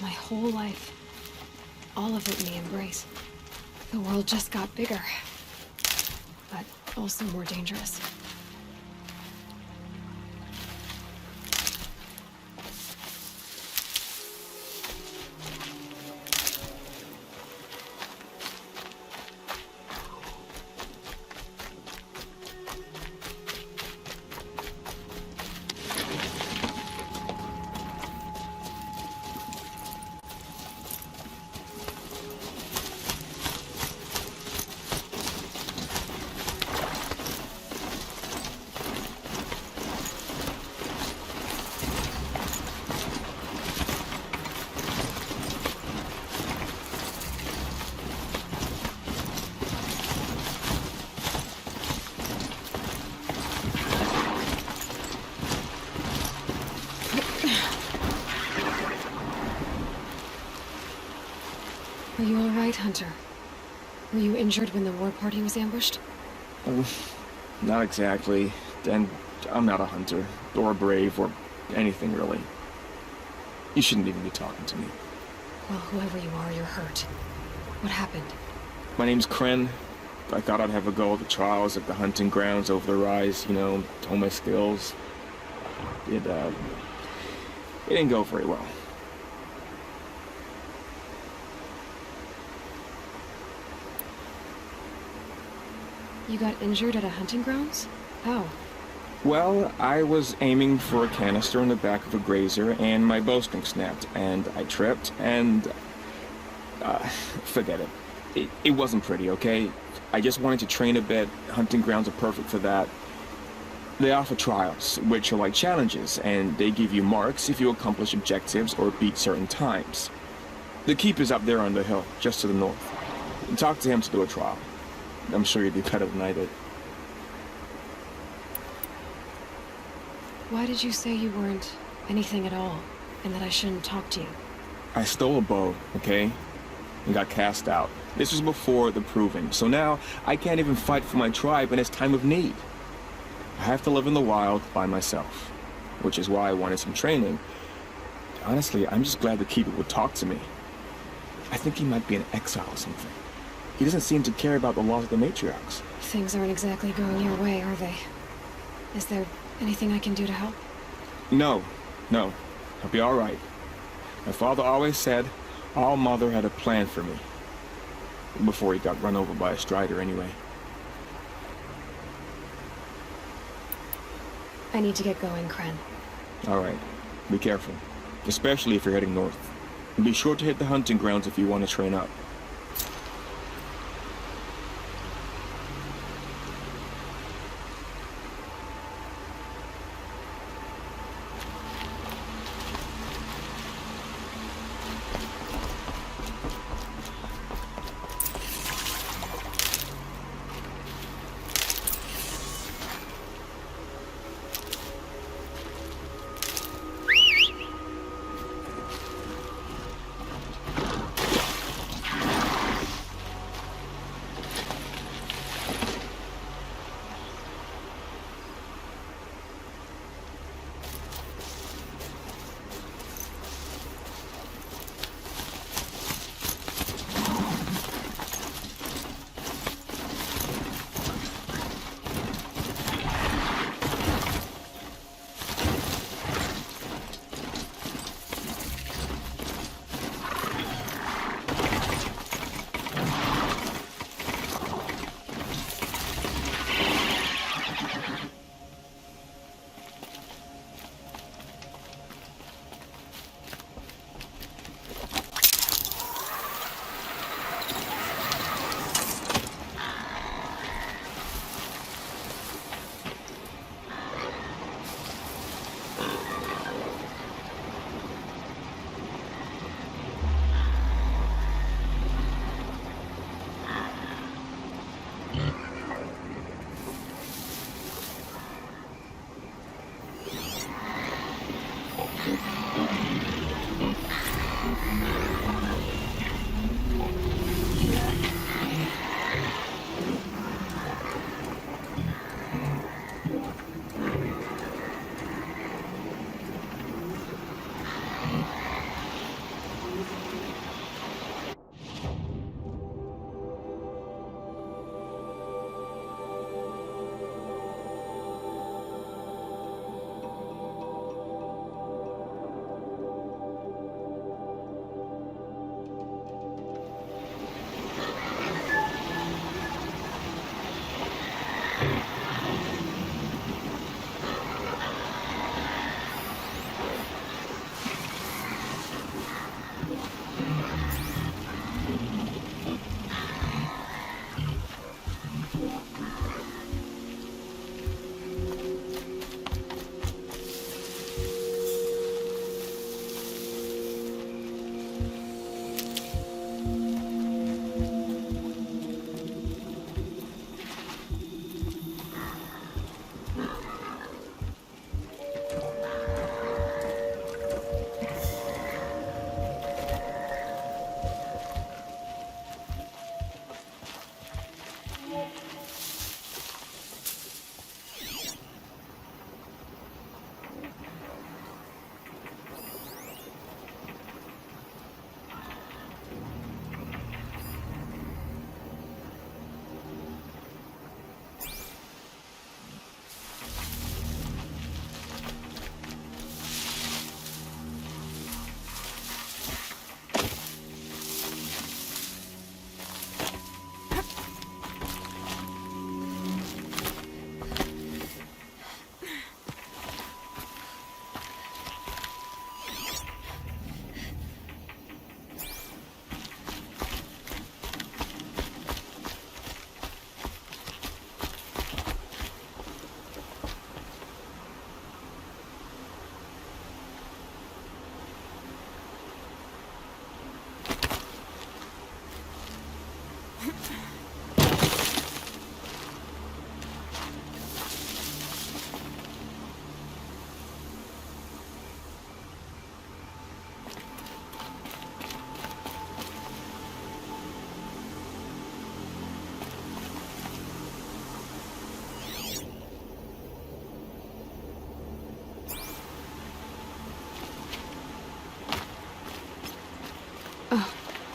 My whole life. All of it in the embrace. The world just got bigger. But also more dangerous. Are you all right, Hunter? Were you injured when the war party was ambushed? Not exactly. And I'm not a hunter, or a brave, or anything really. You shouldn't even be talking to me. Well, whoever you are, you're hurt. What happened? My name's Kren. I thought I'd have a go at the trials at the hunting grounds over the rise, you know, hone my skills. It didn't go very well. You got injured at a hunting grounds? How? Well, I was aiming for a canister in the back of a grazer, and my bowstring snapped, and I tripped, and... forget it. It wasn't pretty, okay? I just wanted to train a bit. Hunting grounds are perfect for that. They offer trials, which are like challenges, and they give you marks if you accomplish objectives or beat certain times. The keep is up there on the hill, just to the north. Talk to him to do a trial. I'm sure you'd be better than I did. Why did you say you weren't anything at all, and that I shouldn't talk to you? I stole a bow, okay? And got cast out. This was before the proving, so now I can't even fight for my tribe in its time of need. I have to live in the wild by myself, which is why I wanted some training. Honestly, I'm just glad the keeper would talk to me. I think he might be in exile or something. He doesn't seem to care about the laws of the matriarchs. Things aren't exactly going your way, are they? Is there anything I can do to help? No. I'll be all right. My father always said our mother had a plan for me. Before he got run over by a strider anyway. I need to get going, Kren. All right. Be careful. Especially if you're heading north. And be sure to hit the hunting grounds if you want to train up.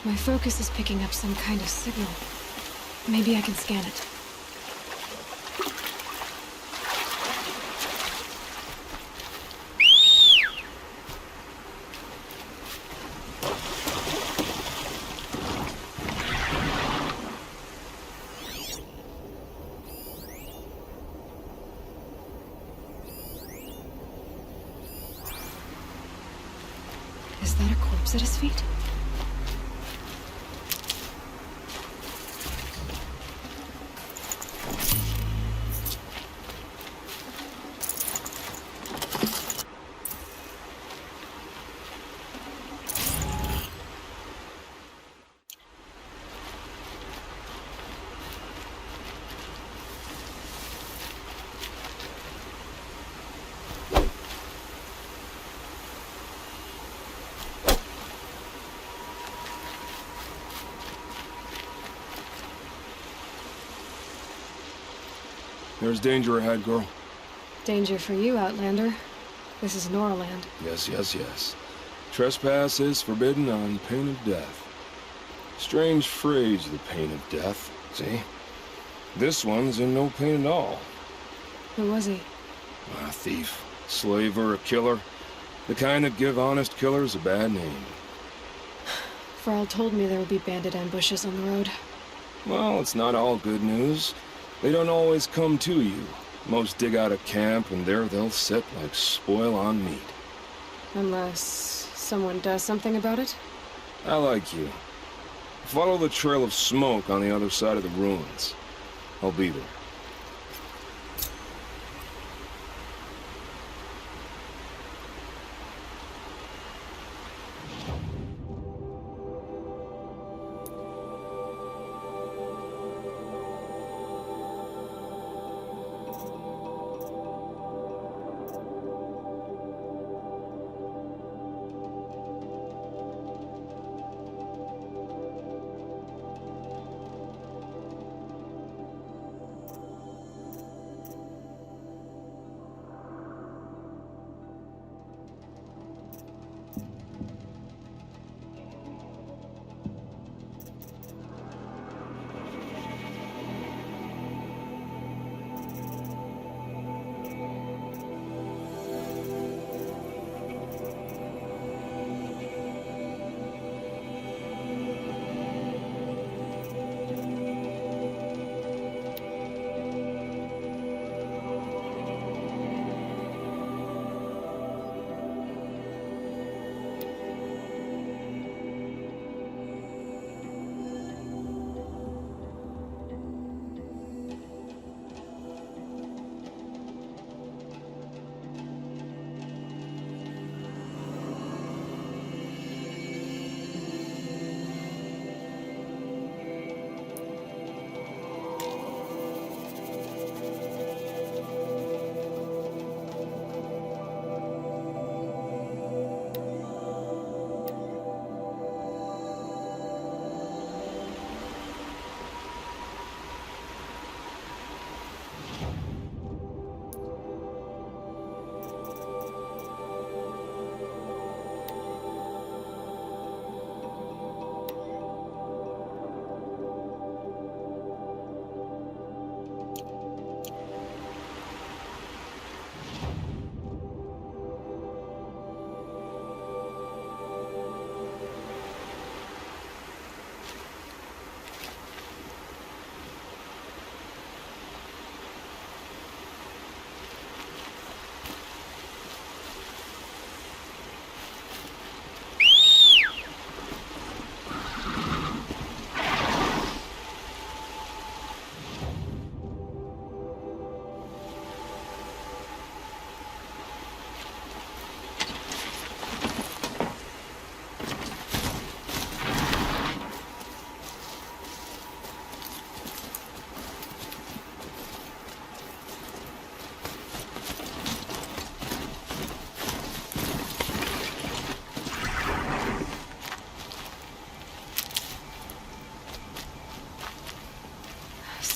My focus is picking up some kind of signal. Maybe I can scan it. Is that a corpse at his feet? There's danger ahead, girl. Danger for you, Outlander. This is Noraland. Yes, yes, yes. Trespass is forbidden on pain of death. Strange phrase, the pain of death. See? This one's in no pain at all. Who was he? A thief, slaver, a killer. The kind that give honest killers a bad name. Farrell told me there would be bandit ambushes on the road. Well, it's not all good news. They don't always come to you. Most dig out a camp, and there they'll sit like spoil on meat. Unless someone does something about it? I like you. Follow the trail of smoke on the other side of the ruins. I'll be there.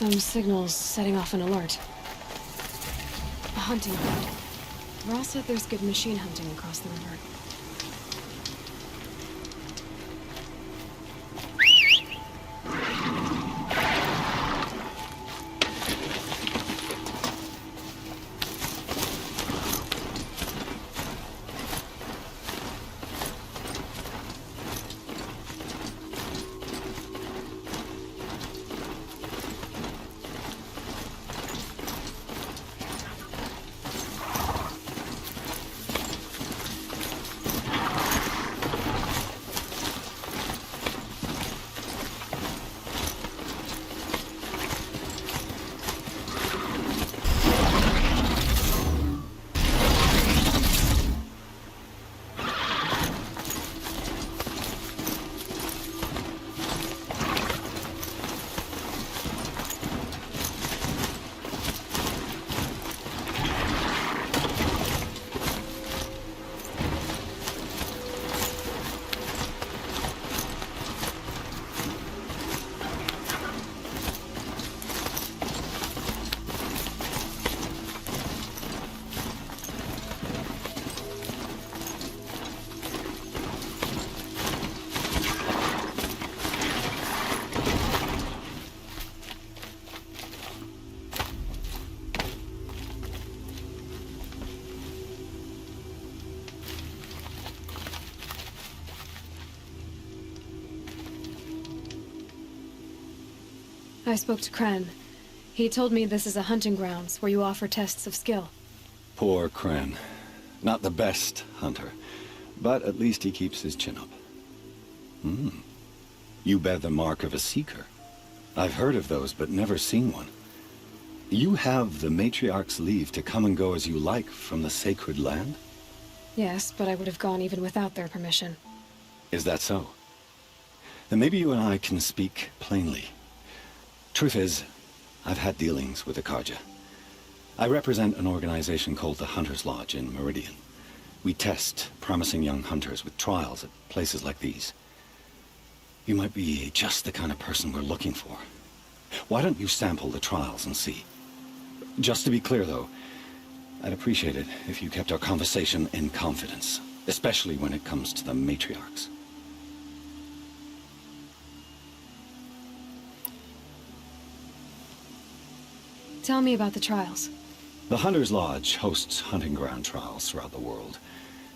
Some signals setting off an alert. A hunting ground. Ross said there's good machine hunting across the river. I spoke to Kren. He told me this is a hunting grounds where you offer tests of skill. Poor Kren. Not the best hunter, but at least he keeps his chin up. You bear the mark of a seeker. I've heard of those, but never seen one. You have the matriarch's leave to come and go as you like from the sacred land? Yes, but I would have gone even without their permission. Is that so? Then maybe you and I can speak plainly. Truth is, I've had dealings with the Karja. I represent an organization called the Hunter's Lodge in Meridian. We test promising young hunters with trials at places like these. You might be just the kind of person we're looking for. Why don't you sample the trials and see? Just to be clear, though, I'd appreciate it if you kept our conversation in confidence, especially when it comes to the matriarchs. Tell me about the trials. The Hunter's Lodge hosts hunting ground trials throughout the world,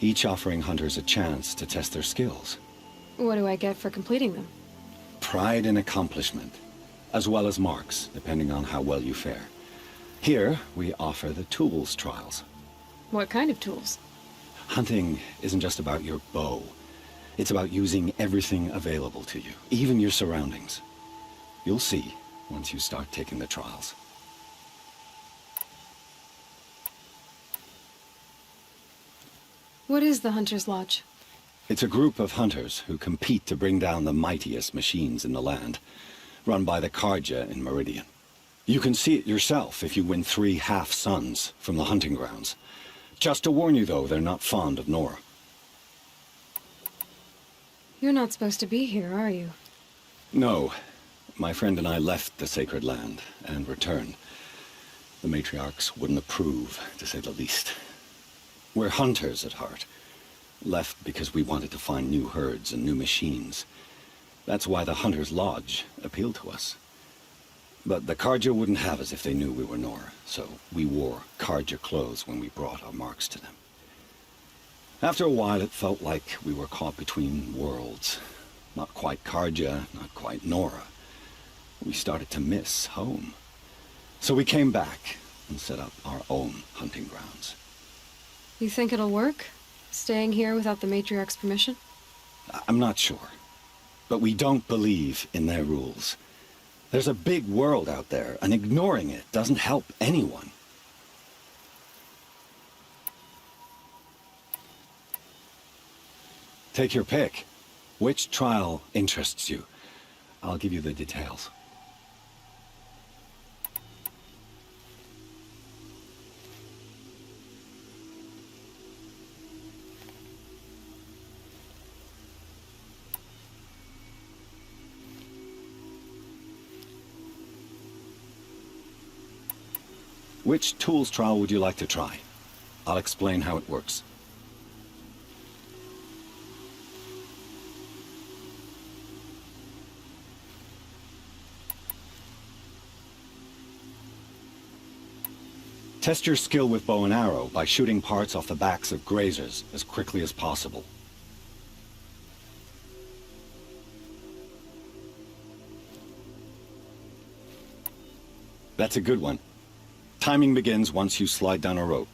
each offering hunters a chance to test their skills. What do I get for completing them? Pride in accomplishment, as well as marks, depending on how well you fare. Here, we offer the tools trials. What kind of tools? Hunting isn't just about your bow. It's about using everything available to you, even your surroundings. You'll see once you start taking the trials. What is the Hunter's Lodge? It's a group of hunters who compete to bring down the mightiest machines in the land, run by the Karja in Meridian. You can see it yourself if you win 3 half-suns from the hunting grounds. Just to warn you, though, they're not fond of Nora. You're not supposed to be here, are you? No. My friend and I left the sacred land and returned. The matriarchs wouldn't approve, to say the least. We're hunters at heart. Left because we wanted to find new herds and new machines. That's why the Hunter's Lodge appealed to us. But the Karja wouldn't have us if they knew we were Nora, so we wore Karja clothes when we brought our marks to them. After a while, it felt like we were caught between worlds. Not quite Karja, not quite Nora. We started to miss home. So we came back and set up our own hunting grounds. You think it'll work? Staying here without the matriarch's permission? I'm not sure. But we don't believe in their rules. There's a big world out there, and ignoring it doesn't help anyone. Take your pick. Which trial interests you? I'll give you the details. Which tools trial would you like to try? I'll explain how it works. Test your skill with bow and arrow by shooting parts off the backs of grazers as quickly as possible. That's a good one. Timing begins once you slide down a rope.